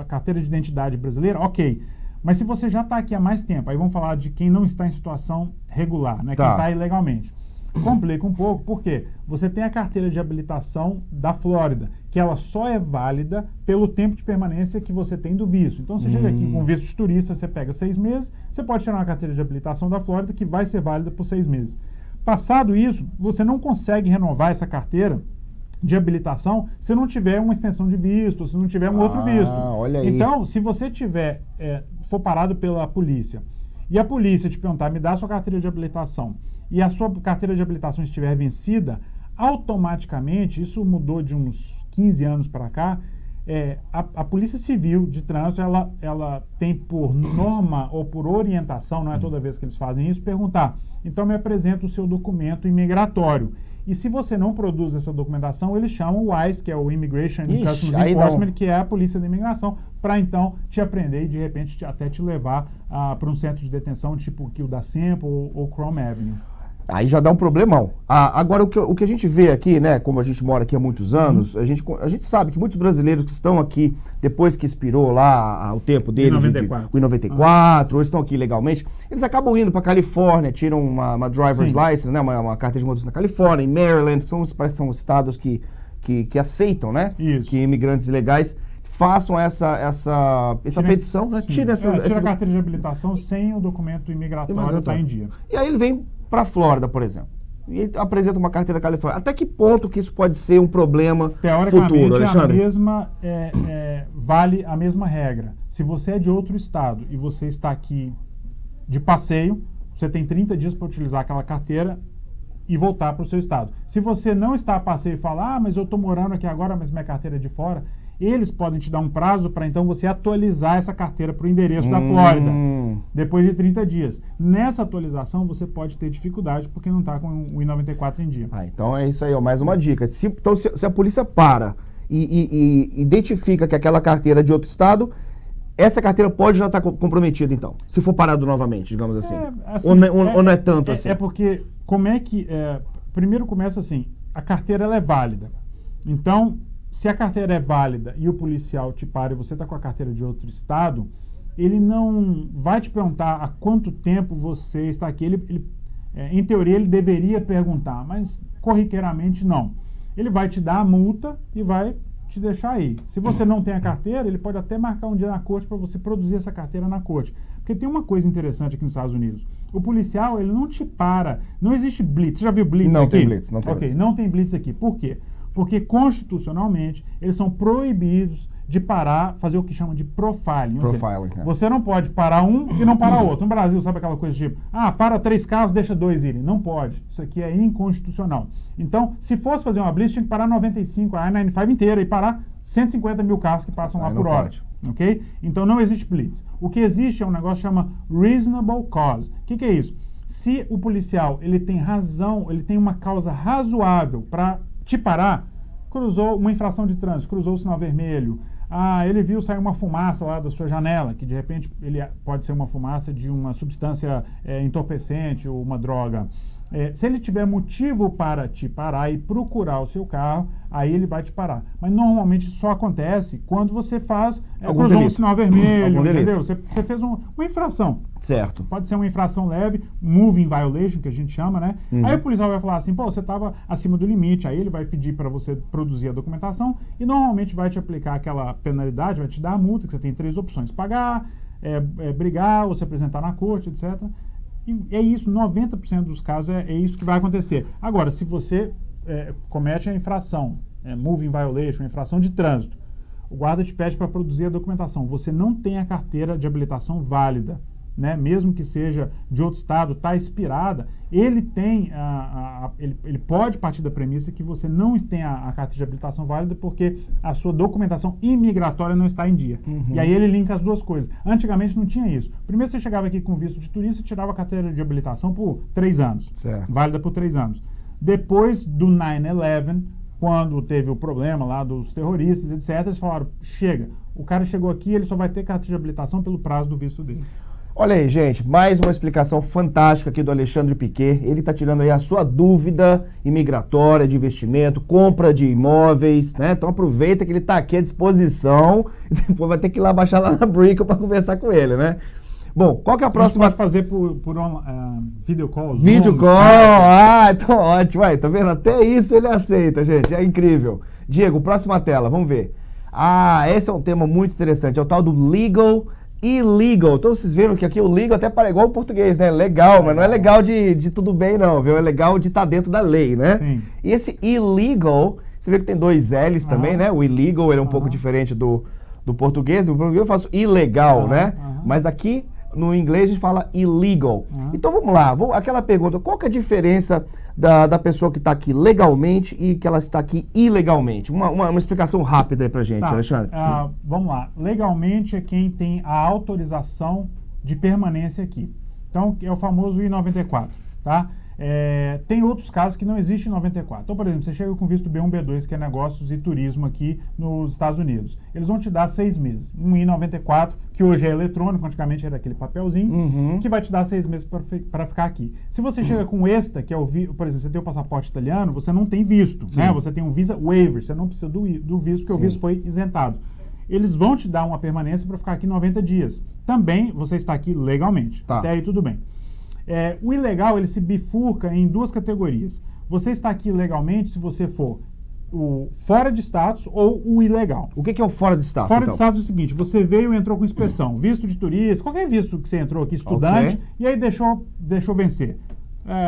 carteira de identidade brasileira, ok. Mas se você já está aqui há mais tempo, aí vamos falar de quem não está em situação regular, né? Quem está ilegalmente. Complica um pouco, porque você tem a carteira de habilitação da Flórida, que ela só é válida pelo tempo de permanência que você tem do visto. Então, você chega aqui com visto de turista, você pega 6 meses, você pode tirar uma carteira de habilitação da Flórida, que vai ser válida por 6 meses. Passado isso, você não consegue renovar essa carteira de habilitação se não tiver uma extensão de visto, se não tiver um outro visto. Olha aí. Então, se você for parado pela polícia, e a polícia te perguntar, me dá a sua carteira de habilitação, e a sua carteira de habilitação estiver vencida, automaticamente, isso mudou de uns 15 anos para cá, a Polícia Civil de Trânsito, ela tem por norma ou por orientação, não é toda vez que eles fazem isso, perguntar, então me apresenta o seu documento imigratório. E se você não produz essa documentação, eles chamam o ICE, que é o Immigration and Customs Enforcement, que é a polícia da imigração, para então te apreender e de repente até te levar para um centro de detenção tipo o da Sempo ou Chrome Avenue. Aí já dá um problemão. Agora, o que a gente vê aqui, né, como a gente mora aqui há muitos anos, a gente sabe que muitos brasileiros que estão aqui, depois que expirou lá o tempo deles, o I-94, ou estão aqui legalmente, eles acabam indo para Califórnia, tiram uma driver's license, né, uma carteira de motorista na Califórnia, em Maryland, parece que são estados que aceitam, né, que imigrantes ilegais façam essa petição, né, tira a carteira de habilitação sem o documento imigratório estar em dia. E aí ele vem para a Flórida, por exemplo, e apresenta uma carteira Califórnia. Até que ponto que isso pode ser um problema futuro, Alexandre? Vale a mesma regra. Se você é de outro estado e você está aqui de passeio, você tem 30 dias para utilizar aquela carteira e voltar para o seu estado. Se você não está a passeio e fala, mas eu estou morando aqui agora, mas minha carteira é de fora, eles podem te dar um prazo para então você atualizar essa carteira para o endereço da Flórida, depois de 30 dias. Nessa atualização você pode ter dificuldade porque não está com o I-94 em dia. Então é isso aí, mais uma dica. Se a polícia para e identifica que aquela carteira é de outro estado, essa carteira pode já estar comprometida então, se for parado novamente, digamos assim. Ou não é tanto assim? Porque como é que... primeiro começa assim, a carteira ela é válida. Então, se a carteira é válida e o policial te para e você está com a carteira de outro estado, ele não vai te perguntar há quanto tempo você está aqui. Em teoria, ele deveria perguntar, mas corriqueiramente não. Ele vai te dar a multa e vai te deixar aí. Se você não tem a carteira, ele pode até marcar um dia na corte para você produzir essa carteira na corte. Porque tem uma coisa interessante aqui nos Estados Unidos. O policial, ele não te para. Não existe blitz. Você já viu blitz aqui? Não tem blitz. Não tem blitz. Não tem blitz aqui. Por quê? Porque constitucionalmente eles são proibidos de parar, fazer o que chama de profiling. Você não pode parar um e não parar outro. No Brasil, sabe aquela coisa tipo, para 3 carros, deixa 2 irem. Não pode. Isso aqui é inconstitucional. Então, se fosse fazer uma blitz, tinha que parar 95, a I-95 inteira e parar 150 mil carros que passam lá por hora. Ok? Então, não existe blitz. O que existe é um negócio que chama reasonable cause. O que é isso? Se o policial ele tem razão, ele tem uma causa razoável para te parar, cruzou uma infração de trânsito, cruzou o sinal vermelho, ele viu sair uma fumaça lá da sua janela, que de repente pode ser uma fumaça de uma substância entorpecente ou uma droga. Se ele tiver motivo para te parar e procurar o seu carro, aí ele vai te parar. Mas normalmente só acontece quando você faz, cruzou um sinal vermelho, entendeu? Você fez uma infração. Certo. Pode ser uma infração leve, moving violation, que a gente chama, né? Aí o policial vai falar assim, pô, você estava acima do limite, aí ele vai pedir para você produzir a documentação e normalmente vai te aplicar aquela penalidade, vai te dar a multa, que você tem 3 opções: pagar, brigar ou se apresentar na corte, etc. E é isso, 90% dos casos é isso que vai acontecer. Agora, se você comete a infração, moving violation, infração de trânsito, o guarda te pede para produzir a documentação, você não tem a carteira de habilitação válida, né? Mesmo que seja de outro estado, está expirada, ele tem ele pode partir da premissa que você não tem a carteira de habilitação válida porque a sua documentação imigratória não está em dia. E aí ele linka as duas coisas. Antigamente não tinha isso. Primeiro você chegava aqui com visto de turista e tirava a carteira de habilitação por 3 anos. Certo. Válida por 3 anos. Depois do 9/11, quando teve o problema lá dos terroristas, etc., eles falaram, chega, o cara chegou aqui, ele só vai ter carteira de habilitação pelo prazo do visto dele. Olha aí, gente, mais uma explicação fantástica aqui do Alexandre Piquet. Ele está tirando aí a sua dúvida imigratória, de investimento, compra de imóveis, né? Então aproveita que ele está aqui à disposição e depois vai ter que ir lá baixar lá na Brickell para conversar com ele, né? Bom, qual que é a próxima? A gente pode fazer por video call. Video call, então ótimo. Aí, tá vendo? Até isso ele aceita, gente, é incrível. Diego, próxima tela, vamos ver. Esse é um tema muito interessante, é o tal do legal illegal. Então vocês viram que aqui o legal até para igual o português, né? Legal, mas não é legal de tudo bem não, viu? É legal de estar dentro da lei, né? Sim. E esse illegal, você vê que tem 2 L's também, né? O illegal ele é um pouco diferente do português. No português eu faço ilegal, né? Mas aqui no inglês a gente fala illegal. Então vamos lá, aquela pergunta, qual que é a diferença da pessoa que está aqui legalmente e que ela está aqui ilegalmente? Uma explicação rápida aí pra gente, Alexandre. Vamos lá, legalmente é quem tem a autorização de permanência aqui. Então é o famoso I-94, tá? Tem outros casos que não existe 94. Então, por exemplo, você chega com visto B1, B2, que é negócios e turismo aqui nos Estados Unidos. Eles vão te dar 6 meses. Um I-94, que hoje é eletrônico, antigamente era aquele papelzinho, que vai te dar 6 meses para ficar aqui. Se você chega com ESTA, que é por exemplo, você tem o passaporte italiano, você não tem visto, né? Você tem um visa waiver, você não precisa do visto, porque o visto foi isentado. Eles vão te dar uma permanência para ficar aqui 90 dias. Também você está aqui legalmente. Tá. Até aí tudo bem. O ilegal, ele se bifurca em 2 categorias. Você está aqui legalmente se você for o fora de status ou o ilegal. O que é o fora de status? Fora de status é o seguinte, você veio e entrou com inspeção, visto de turista, qualquer visto que você entrou aqui, estudante, e aí deixou vencer.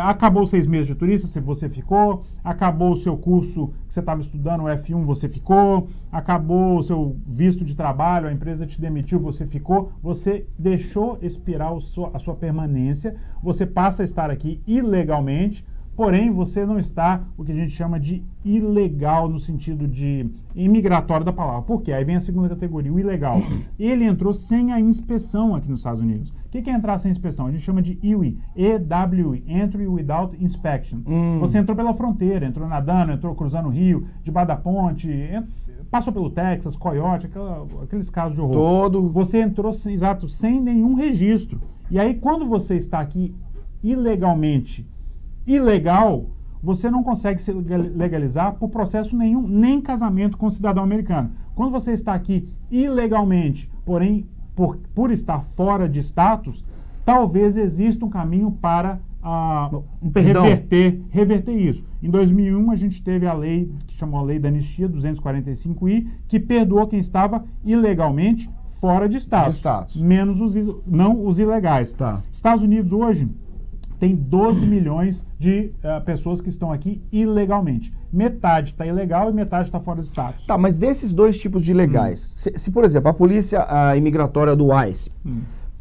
Acabou os 6 meses de turista, se você ficou, acabou o seu curso que você estava estudando, o F1, você ficou, acabou o seu visto de trabalho, a empresa te demitiu, você ficou, você deixou expirar a sua permanência, você passa a estar aqui ilegalmente, porém você não está o que a gente chama de ilegal no sentido de imigratório da palavra. Por quê? Aí vem a segunda categoria, o ilegal. Ele entrou sem a inspeção aqui nos Estados Unidos. O que é entrar sem inspeção? A gente chama de EWI, E-W-I, Entry Without Inspection. Você entrou pela fronteira, entrou nadando, entrou cruzando o rio, debaixo da ponte, passou pelo Texas, Coyote, aqueles casos de horror. Você entrou, sem nenhum registro. E aí quando você está aqui ilegalmente, ilegal, você não consegue se legalizar por processo nenhum, nem casamento com cidadão americano. Quando você está aqui ilegalmente, porém, por estar fora de status, talvez exista um caminho para reverter isso. Em 2001, a gente teve a lei, que chamou a Lei da Anistia 245I, que perdoou quem estava ilegalmente fora de status. Menos os ilegais. Tá. Estados Unidos hoje tem 12 milhões de pessoas que estão aqui ilegalmente. Metade está ilegal e metade está fora de status. Tá, mas desses 2 tipos de ilegais, se por exemplo, a polícia imigratória do ICE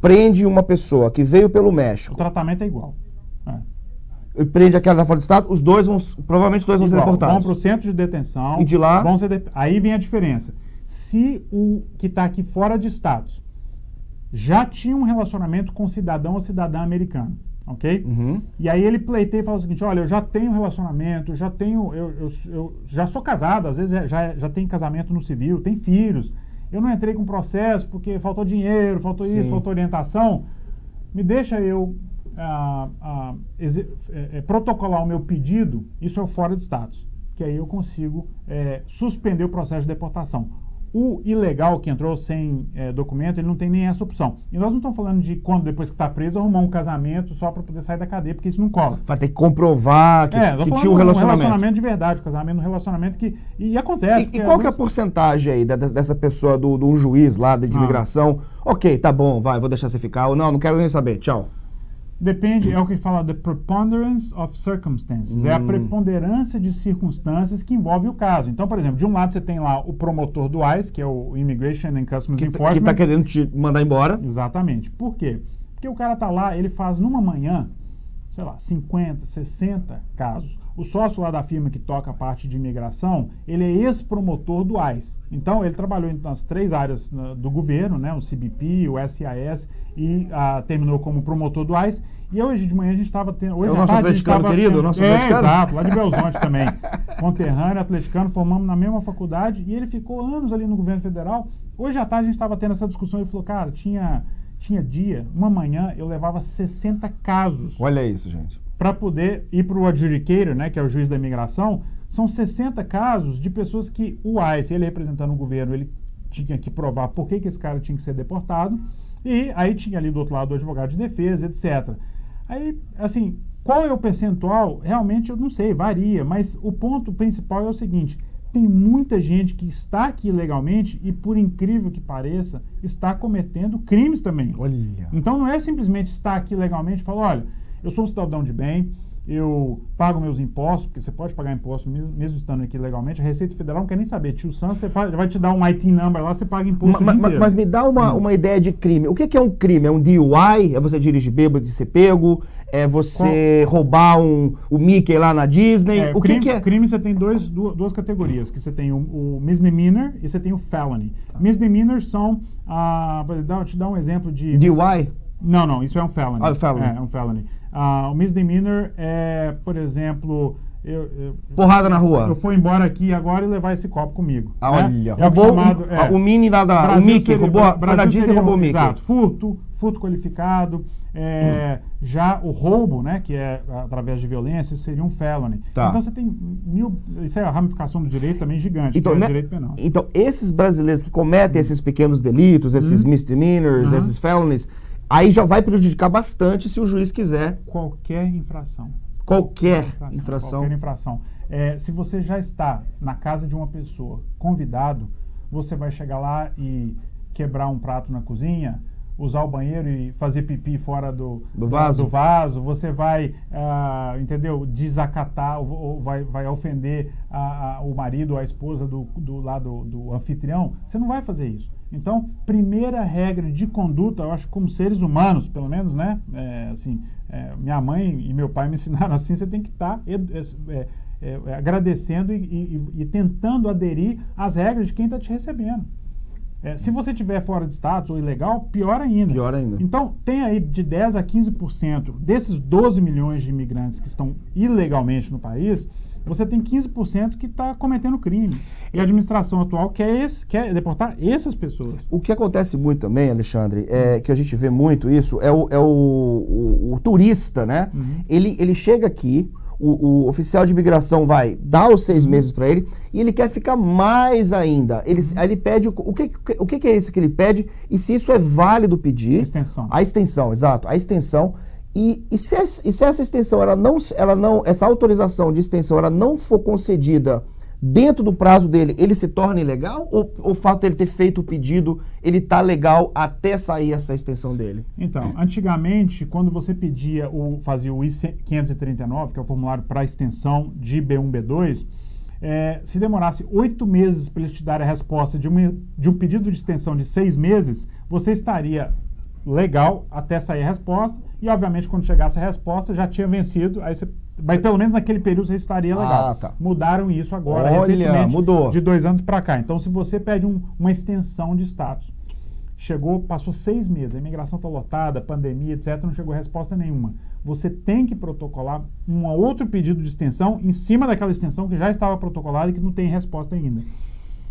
prende uma pessoa que veio pelo México... O tratamento é igual. Prende aquela fora de status, provavelmente os dois vão ser deportados. Vão para o centro de detenção. E de lá? Aí vem a diferença. Se o que está aqui fora de status já tinha um relacionamento com cidadão ou cidadã americano, ok? E aí ele pleiteia e fala o seguinte, olha, eu já tenho relacionamento, eu já sou casado, às vezes já tem casamento no civil, tem filhos, eu não entrei com processo porque faltou dinheiro, faltou isso, faltou orientação, me deixa eu protocolar o meu pedido, isso é o fora de status, que aí eu consigo suspender o processo de deportação. O ilegal que entrou sem documento, ele não tem nem essa opção. E nós não estamos falando de quando, depois que está preso, arrumar um casamento só para poder sair da cadeia, porque isso não cola. Vai ter que comprovar que tinha um relacionamento de verdade, casamento, um relacionamento que... E acontece. E qual que é a porcentagem aí dessa pessoa, do juiz lá de imigração? Ok, tá bom, vou deixar você ficar. Ou não quero nem saber, tchau. Depende, é o que fala the preponderance of circumstances. É a preponderância de circunstâncias que envolve o caso. Então, por exemplo, de um lado você tem lá o promotor do ICE, que é o Immigration and Customs Enforcement. Que está querendo te mandar embora. Exatamente. Por quê? Porque o cara tá lá, ele faz numa manhã, sei lá, 50, 60 casos. O sócio lá da firma que toca a parte de imigração, ele é ex-promotor do ICE. Então, ele trabalhou nas 3 áreas do governo, né, o CBP, o SIS, e terminou como promotor do ICE. E hoje de manhã a gente estava tendo... Hoje o nosso atleticano querido, o nosso atleticano. Exato, lá de Belo Horizonte também. Conterrâneo, atleticano, formamos na mesma faculdade, e ele ficou anos ali no governo federal. Hoje à tarde a gente estava tendo essa discussão, ele falou, cara, tinha dia, uma manhã, eu levava 60 casos. Olha isso, gente. Para poder ir para o adjudicator, né, que é o juiz da imigração, são 60 casos de pessoas que o ICE, ele representando o governo, ele tinha que provar por que esse cara tinha que ser deportado, e aí tinha ali do outro lado o advogado de defesa, etc. Aí, assim, qual é o percentual? Realmente eu não sei, varia, mas o ponto principal é o seguinte, tem muita gente que está aqui legalmente e, por incrível que pareça, está cometendo crimes também. Olha. Então não é simplesmente estar aqui legalmente e falar, olha, eu sou um cidadão de bem, eu pago meus impostos, porque você pode pagar imposto mesmo estando aqui legalmente. A Receita Federal não quer nem saber. Tio Sam, você vai te dar um IT number lá, você paga imposto o dia inteiro. Mas me dá uma ideia de crime. O que é um crime? É um DUI? É você dirigir bêbado e ser pego? É você roubar o Mickey lá na Disney? O crime, que é? Crime você tem duas categorias, que você tem o misdemeanor e você tem o felony. Misdemeanors são, vou te dar um exemplo de... DUI? Não, isso é um felony. Ah, felony. É um felony. O misdemeanor é, por exemplo... Porrada na rua. Eu fui embora aqui agora e levar esse copo comigo. Olha, roubou o Mini lá o Mickey, foi na Disney e roubou o Mickey. Exato, furto qualificado, já o roubo, né, que é através de violência, isso seria um felony. Tá. Então você tem isso é a ramificação do direito também gigante, então, que é o direito penal. Então, esses brasileiros que cometem esses pequenos delitos, esses misdemeanors, esses felonies, aí já vai prejudicar bastante se o juiz quiser. Qualquer infração. Qualquer infração. Se você já está na casa de uma pessoa convidado, você vai chegar lá e quebrar um prato na cozinha, usar o banheiro e fazer pipi fora do vaso, você vai, desacatar, ou vai ofender o marido ou a esposa do anfitrião, você não vai fazer isso. Então, primeira regra de conduta, eu acho que como seres humanos, pelo menos, né, minha mãe e meu pai me ensinaram assim, você tem que estar agradecendo e tentando aderir às regras de quem está te recebendo. Se você estiver fora de status ou ilegal, pior ainda. Pior ainda. Então, tem aí de 10% a 15% desses 12 milhões de imigrantes que estão ilegalmente no país, você tem 15% que está cometendo crime. E a administração atual quer deportar essas pessoas. O que acontece muito também, Alexandre, que a gente vê muito isso, é o turista, né? Ele chega aqui, o oficial de imigração vai dar os 6 meses para ele e ele quer ficar mais ainda. Aí ele pede o que é isso que ele pede e se isso é válido pedir. A extensão, exato. A extensão. E se essa extensão, essa autorização de extensão, ela não for concedida dentro do prazo dele, ele se torna ilegal? Ou o fato de ele ter feito o pedido, ele está legal até sair essa extensão dele? Então, antigamente, quando você fazia o I-539, que é o formulário para extensão de B1, B2, se demorasse 8 meses para eles te darem a resposta de um pedido de extensão de 6 meses, você estaria legal até sair a resposta e, obviamente, quando chegasse a resposta, já tinha vencido, mas pelo menos naquele período você estaria legal. Tá. Mudaram isso agora, recentemente, mudou. de 2 anos para cá. Então, se você pede uma extensão de status, passou 6 meses, a imigração está lotada, pandemia, etc., não chegou resposta nenhuma. Você tem que protocolar um outro pedido de extensão em cima daquela extensão que já estava protocolada e que não tem resposta ainda.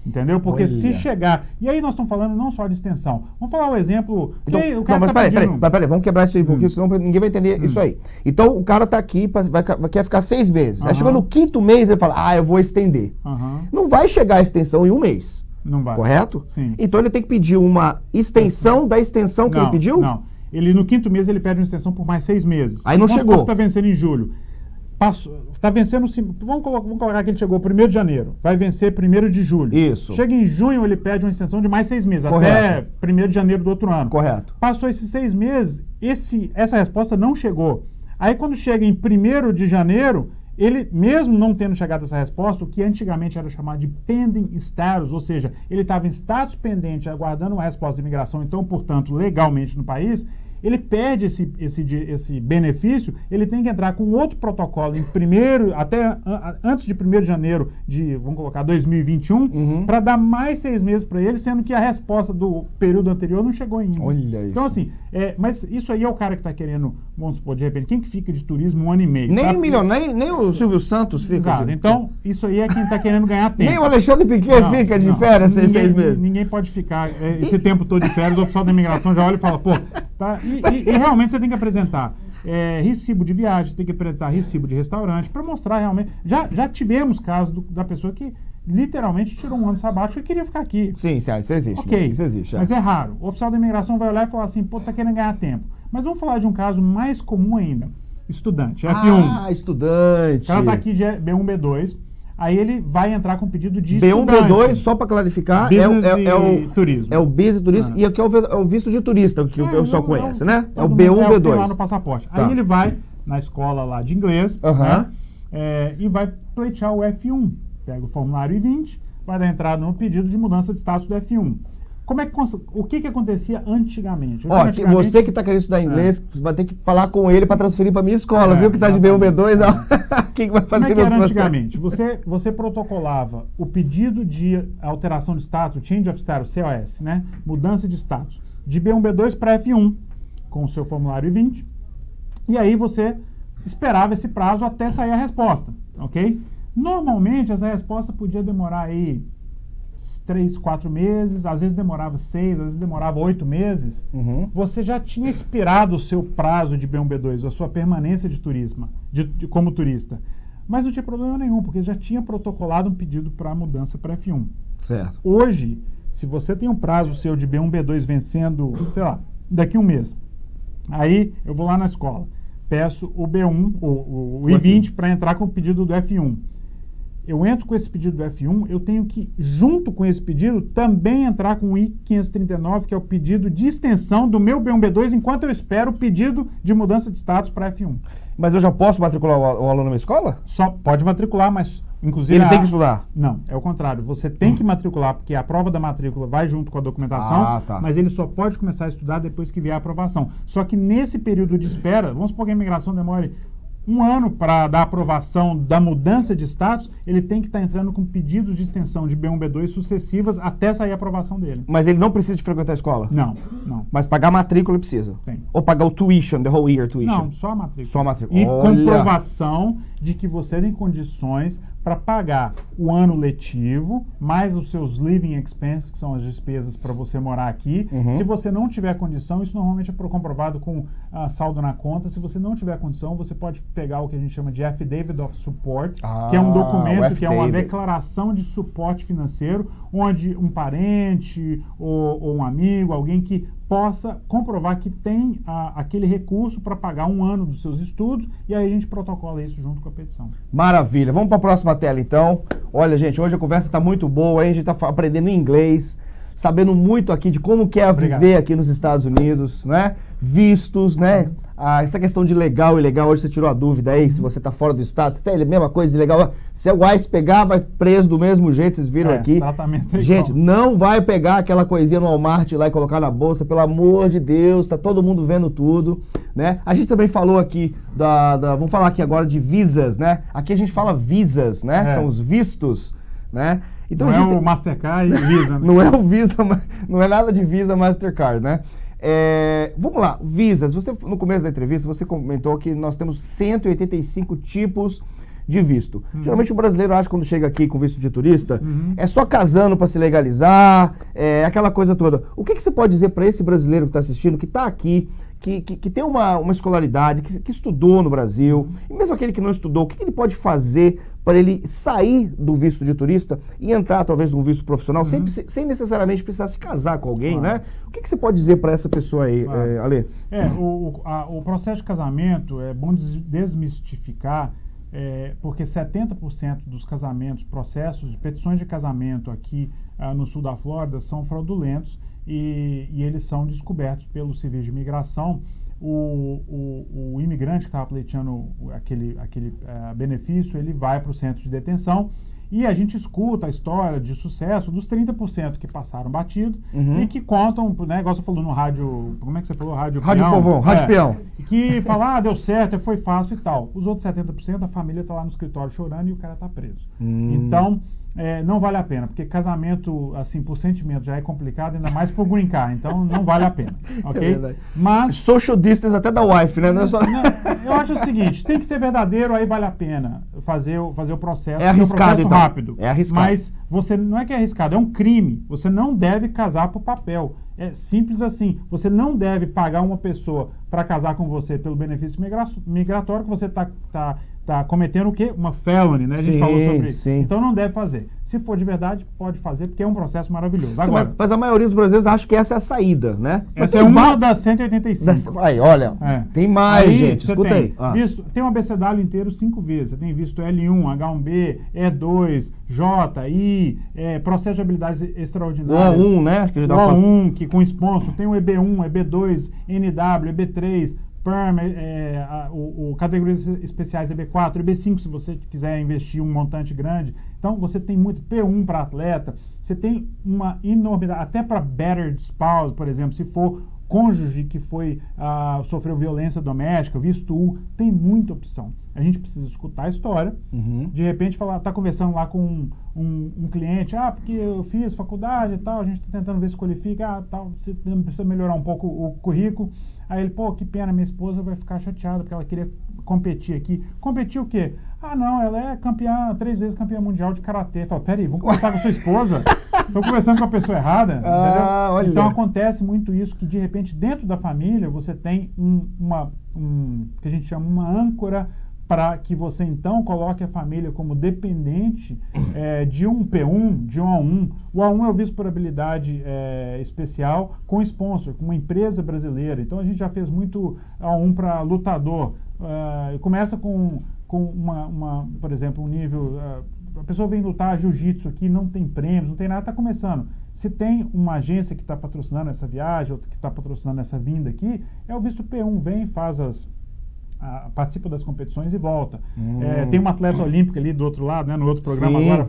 Entendeu? Porque Olha. se chegar... E aí nós estamos falando não só de extensão. Vamos falar o exemplo... Então, o cara não, mas tá peraí, vamos quebrar isso aí, porque senão ninguém vai entender isso aí. Então, o cara tá aqui, quer ficar 6 meses. Aí chegou no 5º mês, ele fala, eu vou estender. Não vai chegar a extensão em 1 mês. Não vai. Correto? Sim. Então, ele tem que pedir uma extensão da extensão que ele pediu? Não. Ele, no 5º mês, ele pede uma extensão por mais 6 meses. Aí não chegou. Está vencendo em julho. Está vencendo... Vamos colocar que ele chegou 1º de janeiro. Vai vencer 1º de julho. Isso. Chega em junho, ele pede uma extensão de mais 6 meses. Correto. Até 1º de janeiro do outro ano. Correto. Passou esses 6 meses, essa resposta não chegou. Aí, quando chega em 1º de janeiro... Ele, mesmo não tendo chegado a essa resposta, o que antigamente era chamado de pending status, ou seja, ele estava em status pendente, aguardando uma resposta de imigração, então, portanto, legalmente no país, ele perde esse benefício, ele tem que entrar com outro protocolo antes de 1º de janeiro de, vamos colocar, 2021, para dar mais 6 meses para ele, sendo que a resposta do período anterior não chegou ainda. Olha isso. Então, assim, mas isso aí é o cara que está querendo, vamos supor, de repente, quem que fica de turismo 1 ano e meio? Nem o Silvio Santos fica. Exato. Então, isso aí é quem está querendo ganhar tempo. Nem o Alexandre Piquet fica de férias 6 meses. Ninguém pode ficar esse tempo todo de férias. O oficial da imigração já olha e fala, tá? E realmente você tem que apresentar recibo de viagem, você tem que apresentar recibo de restaurante, para mostrar realmente... Já tivemos casos da pessoa que literalmente tirou um ano sabático e queria ficar aqui. Sim, isso existe. Ok, isso existe. mas é raro. O oficial da imigração vai olhar e falar assim, tá querendo ganhar tempo. Mas vamos falar de um caso mais comum ainda. Estudante, F1. Estudante. O cara tá aqui de B1, B2, aí ele vai entrar com pedido de B1, estudante. B2, só para clarificar, turismo. É o business turismo e aqui é o visto de turista, que o pessoal conhece, né? É o todo B1, mundo tem B2. lá no passaporte. Tá. Aí ele vai na escola lá de inglês, né? E vai pleitear o F1. Pega o formulário I-20, vai dar entrada no pedido de mudança de status do F1. O que acontecia antigamente? Você que está querendo estudar inglês, vai ter que falar com ele para transferir para minha escola, viu? Que está de B1, B2, quem vai fazer meus processos? Antigamente? Você protocolava o pedido de alteração de status, change of status, COS, né? Mudança de status, de B1, B2 para F1, com o seu formulário I-20, e aí você esperava esse prazo até sair a resposta, ok? Normalmente, essa resposta podia demorar aí 3, 4 meses, às vezes demorava 6, às vezes demorava 8 meses, você já tinha expirado o seu prazo de B1, B2, a sua permanência de turismo, como turista. Mas não tinha problema nenhum, porque já tinha protocolado um pedido para mudança para F1. Certo. Hoje, se você tem um prazo seu de B1, B2 vencendo, sei lá, daqui 1 mês, aí eu vou lá na escola, peço o B1, o I-20 para entrar com o pedido do F1. Eu entro com esse pedido do F1, eu tenho que, junto com esse pedido, também entrar com o I-539, que é o pedido de extensão do meu B1, B2, enquanto eu espero o pedido de mudança de status para F1. Mas eu já posso matricular o aluno na escola? Só pode matricular, mas inclusive... Ele tem que estudar? Não, é o contrário. Você tem que matricular, porque a prova da matrícula vai junto com a documentação, mas ele só pode começar a estudar depois que vier a aprovação. Só que nesse período de espera, vamos supor que a imigração demore 1 ano para dar aprovação da mudança de status, ele tem que estar entrando com pedidos de extensão de B1, B2 sucessivas até sair a aprovação dele. Mas ele não precisa de frequentar a escola? Não. Mas pagar a matrícula ele precisa? Tem. Ou pagar o tuition, the whole year tuition? Não, só a matrícula. Só a matrícula. E comprovação de que você tem condições para pagar o ano letivo, mais os seus living expenses, que são as despesas para você morar aqui. Se você não tiver condição, isso normalmente é comprovado com saldo na conta. Se você não tiver condição, você pode pegar o que a gente chama de Affidavit of Support, que é um documento, que é uma declaração de suporte financeiro, onde um parente ou um amigo, alguém que possa comprovar que tem aquele recurso para pagar 1 ano dos seus estudos, e aí a gente protocola isso junto com a petição. Maravilha. Vamos para a próxima tela, então. Olha, gente, hoje a conversa está muito boa, hein? A gente está aprendendo inglês, sabendo muito aqui de como que é viver aqui nos Estados Unidos, né? Vistos, né? Essa questão de legal e ilegal, hoje você tirou a dúvida aí, se você está fora do estado, se é a mesma coisa, ilegal. Se o ICE pegar, vai preso do mesmo jeito, vocês viram aqui. Tratamento gente, não vai pegar aquela coisinha no Walmart lá e colocar na bolsa, pelo amor de Deus, tá todo mundo vendo tudo, né? A gente também falou aqui vamos falar aqui agora de visas, né? Aqui a gente fala visas, né? Que são os vistos, né? Então, não é o Mastercard e Visa, né? Não é o Visa, não é nada de Visa, Mastercard, né? Vamos lá, visas. No começo da entrevista, você comentou que nós temos 185 tipos de visto. Geralmente o brasileiro acha que quando chega aqui com visto de turista, é só casando para se legalizar, é aquela coisa toda. O que você pode dizer para esse brasileiro que está assistindo, que está aqui, que tem uma escolaridade, que estudou no Brasil, e mesmo aquele que não estudou, o que ele pode fazer para ele sair do visto de turista e entrar talvez num visto profissional, sem necessariamente precisar se casar com alguém, né? O que você pode dizer para essa pessoa aí, Ale? O processo de casamento é bom desmistificar, porque 70% dos casamentos, processos de petições de casamento aqui no sul da Flórida são fraudulentos e eles são descobertos pelo Serviço de Imigração. O imigrante que estava pleiteando aquele benefício, ele vai para o centro de detenção e a gente escuta a história de sucesso dos 30% que passaram batido e que contam, né, igual você falou no rádio, como é que você falou? Rádio Povão, Rádio Peão. Que fala, deu certo, foi fácil e tal. Os outros 70%, a família está lá no escritório chorando e o cara está preso. Então, não vale a pena, porque casamento, assim, por sentimento já é complicado, ainda mais por green card, então não vale a pena, ok? Mas social distance até da wife, né? Não é só... eu acho o seguinte, tem que ser verdadeiro, aí vale a pena fazer o processo. É arriscado, então. Rápido. É arriscado. Mas você não é que é arriscado, é um crime. Você não deve casar por papel. É simples assim. Você não deve pagar uma pessoa para casar com você pelo benefício migratório, que você tá cometendo o quê? Uma felony, né? A gente falou sobre isso. Então não deve fazer. Se for de verdade, pode fazer, porque é um processo maravilhoso. Agora, mas a maioria dos brasileiros acha que essa é a saída, né? Essa é uma das 185. Aí, olha, tem mais, gente. Escuta aí. Tem um abecedário inteiro 5 vezes. Você tem visto L1, H1B, E2, J, I, processo de habilidades extraordinárias. O A1, né? O A1, que com sponsor. Tem o EB1, EB2, NW, EB3, PERM, categorias especiais EB4, EB5 se você quiser investir um montante grande. Então você tem muito P1 para atleta, você tem uma enormidade, até para battered spouse, por exemplo, se for cônjuge que sofreu violência doméstica, visto U, tem muita opção. A gente precisa escutar a história, de repente tá conversando lá com um cliente, porque eu fiz faculdade e tal, a gente está tentando ver se qualifica, tal, você precisa melhorar um pouco o currículo. Aí ele, que pena, minha esposa vai ficar chateada porque ela queria competir aqui. Competir o quê? Não, ela é 3 vezes campeã mundial de karatê. Fala, peraí, vamos conversar com a sua esposa? Estou conversando com a pessoa errada, entendeu? Olha. Então acontece muito isso, que de repente dentro da família você tem que a gente chama uma âncora para que você então coloque a família como dependente de um P1, de um A1. O A1 é o visto por habilidade especial com sponsor, com uma empresa brasileira. Então a gente já fez muito A1 para lutador. Começa com por exemplo, um nível... a pessoa vem lutar jiu-jitsu aqui, não tem prêmios, não tem nada, está começando. Se tem uma agência que está patrocinando essa viagem, ou que está patrocinando essa vinda aqui, é o visto P1, vem, faz participa das competições e volta. Tem uma atleta olímpica ali do outro lado, né, no outro programa agora,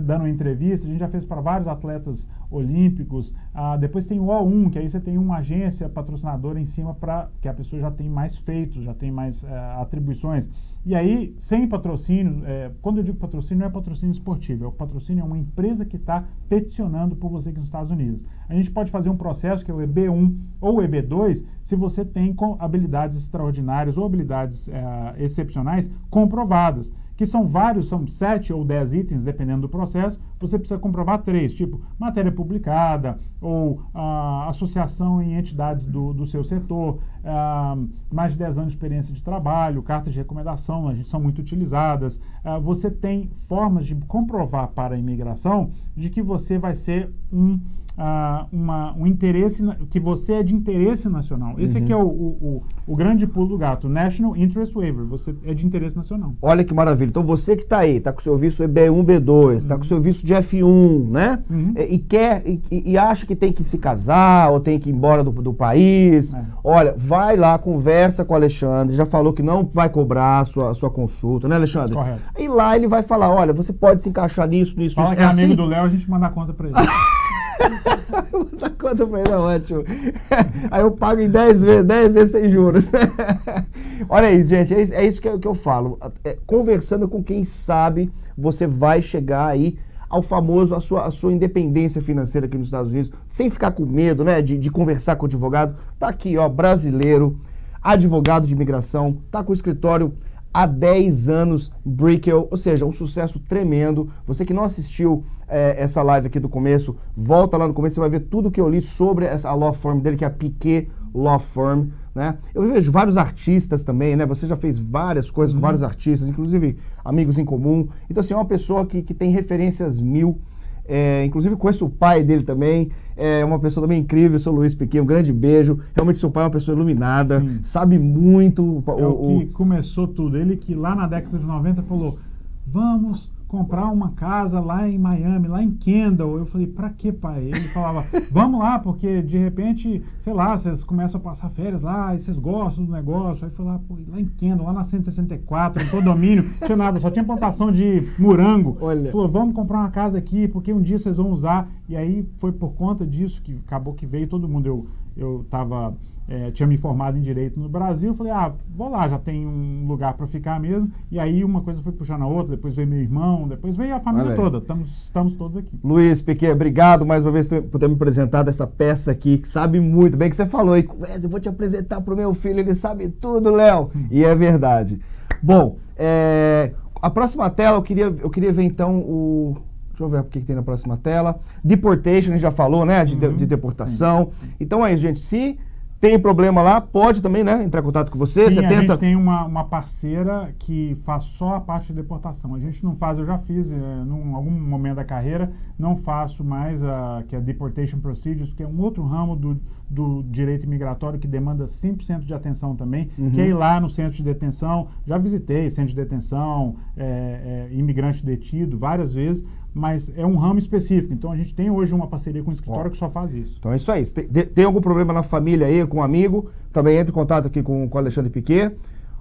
dando entrevista. A gente já fez para vários atletas olímpicos. Depois tem o O1, que aí você tem uma agência patrocinadora em cima para que a pessoa já tem mais feitos, já tem mais atribuições. E aí, sem patrocínio, quando eu digo patrocínio, não é patrocínio esportivo, o patrocínio é uma empresa que está peticionando por você aqui nos Estados Unidos. A gente pode fazer um processo que é o EB1 ou o EB2, se você tem habilidades extraordinárias ou habilidades excepcionais comprovadas, que são 7 ou 10 itens, dependendo do processo. Você precisa comprovar 3, tipo matéria publicada ou associação em entidades do seu setor, mais de 10 anos de experiência de trabalho, cartas de recomendação, são muito utilizadas. Você tem formas de comprovar para a imigração de que você vai ser um interesse, que você é de interesse nacional. Esse aqui é o grande pulo do gato, National Interest Waiver, você é de interesse nacional. Olha que maravilha. Então você que está aí, está com o seu visto EB1, B2, está com o seu visto de F1, né? E acha que tem que se casar ou tem que ir embora do país, olha, vai lá, conversa com o Alexandre, já falou que não vai cobrar a sua consulta, né, Alexandre? Correto. E lá ele vai falar, olha, você pode se encaixar nisso. Fala que é amigo do Léo, a gente manda a conta para ele. Dá conta pra ele, é ótimo. Aí eu pago em 10 vezes sem juros. Olha aí, gente, é isso que eu falo. Conversando com quem sabe, você vai chegar aí ao famoso, a sua independência financeira aqui nos Estados Unidos, sem ficar com medo, né, de conversar com o advogado. Tá aqui, ó, brasileiro, advogado de imigração, tá com o escritório há 10 anos, Brickell, ou seja, um sucesso tremendo. Você que não assistiu essa live aqui do começo, volta lá no começo, você vai ver tudo que eu li sobre a law firm dele, que é a Piquet Law Firm, né? Eu vejo vários artistas também, né? Você já fez várias coisas com vários artistas, inclusive amigos em comum. Então, assim, é uma pessoa que tem referências mil. Inclusive conheço o pai dele também, é uma pessoa também incrível, seu Luiz Piquet, um grande beijo. Realmente seu pai é uma pessoa iluminada, Sim. sabe muito. O que começou tudo, ele que lá na década de 90 falou, vamos comprar uma casa lá em Miami, lá em Kendall. Eu falei, pra quê, pai? Ele falava, vamos lá, porque de repente, sei lá, vocês começam a passar férias lá, e vocês gostam do negócio. Aí eu falei, pô, lá em Kendall, lá na 164, em condomínio, não tinha nada, só tinha plantação de morango. Olha. Falou, vamos comprar uma casa aqui, porque um dia vocês vão usar. E aí foi por conta disso que acabou que veio todo mundo. Eu tava... tinha me formado em Direito no Brasil, falei, vou lá, já tem um lugar para ficar mesmo, e aí uma coisa foi puxando a outra, depois veio meu irmão, depois veio a família toda, estamos todos aqui. Luiz Piquet, obrigado mais uma vez por ter me apresentado essa peça aqui, que sabe muito, bem que você falou, e eu vou te apresentar pro meu filho, ele sabe tudo, Léo, e é verdade. Bom, a próxima tela, eu queria ver então deixa eu ver o que tem na próxima tela. Deportation, a gente já falou, né, de deportação. Então é isso, gente, se tem problema lá, pode também, né, entrar em contato com você. Sim, você a tenta... gente tem uma parceira que faz só a parte de deportação. A gente não faz, eu já fiz em algum momento da carreira, não faço mais que é Deportation Procedures, que é um outro ramo do direito imigratório que demanda 100% de atenção também, que é ir lá no centro de detenção. Já visitei centro de detenção, imigrante detido várias vezes, mas é um ramo específico. Então a gente tem hoje uma parceria com um escritório que só faz isso. Então é isso aí. Se tem algum problema na família aí, com um amigo, também entre em contato aqui com o Alexandre Piquet.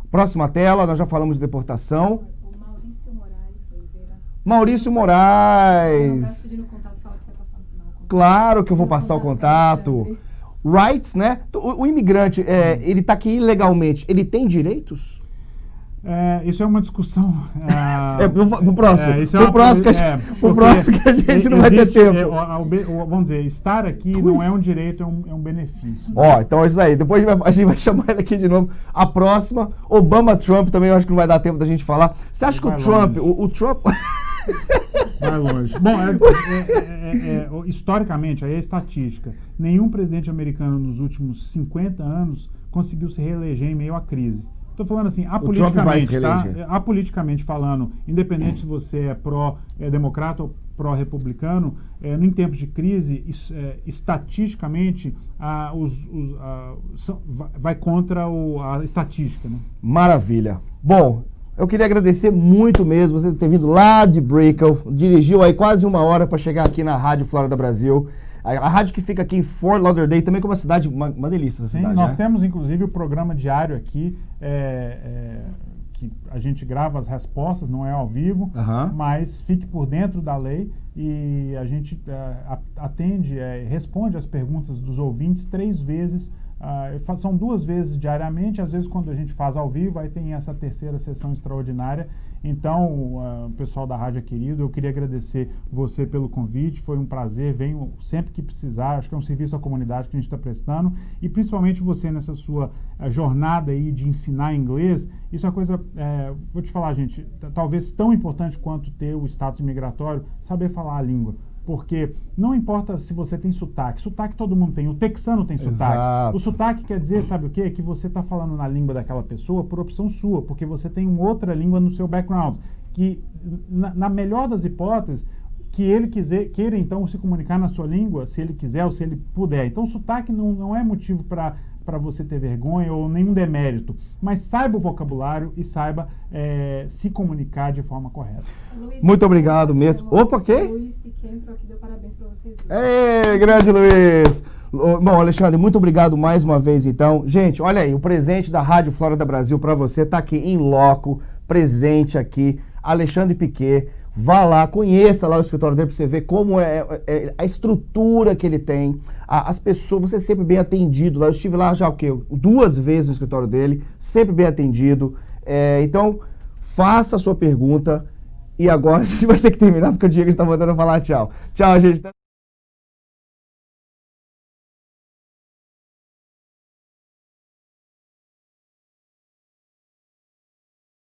Próxima tela, nós já falamos de deportação. O Maurício Moraes Oliveira. Maurício Não, Moraes. pedindo contato, fala que você vai passar no final. Claro que eu vou passar o contato. Rights, né? O imigrante, ele tá aqui ilegalmente, ele tem direitos? Isso é uma discussão. Pro próximo. Pro próximo que a gente não vai ter tempo. Vamos dizer, estar aqui não é um direito, é um benefício. Então é isso aí. Depois a gente vai chamar ele aqui de novo. A próxima, Obama-Trump também, eu acho que não vai dar tempo da gente falar. Você acha que o Trump... O Trump... Vai longe. Bom, historicamente, aí é estatística. Nenhum presidente americano nos últimos 50 anos conseguiu se reeleger em meio à crise. Estou falando assim, apoliticamente falando, independente se você é pró-democrata ou pró-republicano, em tempos de crise, estatisticamente, vai contra a estatística. Né? Maravilha. Bom, eu queria agradecer muito mesmo você ter vindo lá de Brickell, dirigiu aí quase 1 hora para chegar aqui na Rádio Flórida Brasil. A rádio que fica aqui em Fort Lauderdale, também como uma cidade, uma delícia essa cidade. Sim, nós né? temos inclusive o programa diário aqui, que a gente grava as respostas, não é ao vivo, mas fique por dentro da lei e a gente responde as perguntas dos ouvintes 3 vezes, são 2 vezes diariamente, às vezes quando a gente faz ao vivo, aí tem essa 3ª sessão extraordinária. Então, pessoal da rádio é querido, eu queria agradecer você pelo convite, foi um prazer, venho sempre que precisar, acho que é um serviço à comunidade que a gente está prestando, e principalmente você nessa sua jornada aí de ensinar inglês, isso é uma coisa, vou te falar, gente, talvez tão importante quanto ter o status imigratório, saber falar a língua. Porque não importa se você tem sotaque todo todo mundo tem, o texano tem sotaque. Exato. O sotaque quer dizer, sabe o quê? Que você está falando na língua daquela pessoa por opção sua, porque você tem uma outra língua no seu background, que na melhor das hipóteses, que ele queira então se comunicar na sua língua, se ele quiser ou se ele puder. Então o sotaque não é motivo para você ter vergonha ou nenhum demérito, mas saiba o vocabulário e saiba se comunicar de forma correta. Luiz, muito obrigado mesmo. Opa, quê? Luiz Piquet entrou aqui, deu parabéns para vocês dois. Ei, grande Luiz! Bom, Alexandre, muito obrigado mais uma vez, então. Gente, olha aí, o presente da Rádio Flórida Brasil para você tá aqui em loco, presente aqui, Alexandre Piquet. Vá lá, conheça lá o escritório dele para você ver como é a estrutura que ele tem. As pessoas, você é sempre bem atendido lá. Eu estive lá já 2 vezes no escritório dele, sempre bem atendido. Então, faça a sua pergunta. E agora a gente vai ter que terminar porque o Diego está mandando falar tchau. Tchau, gente.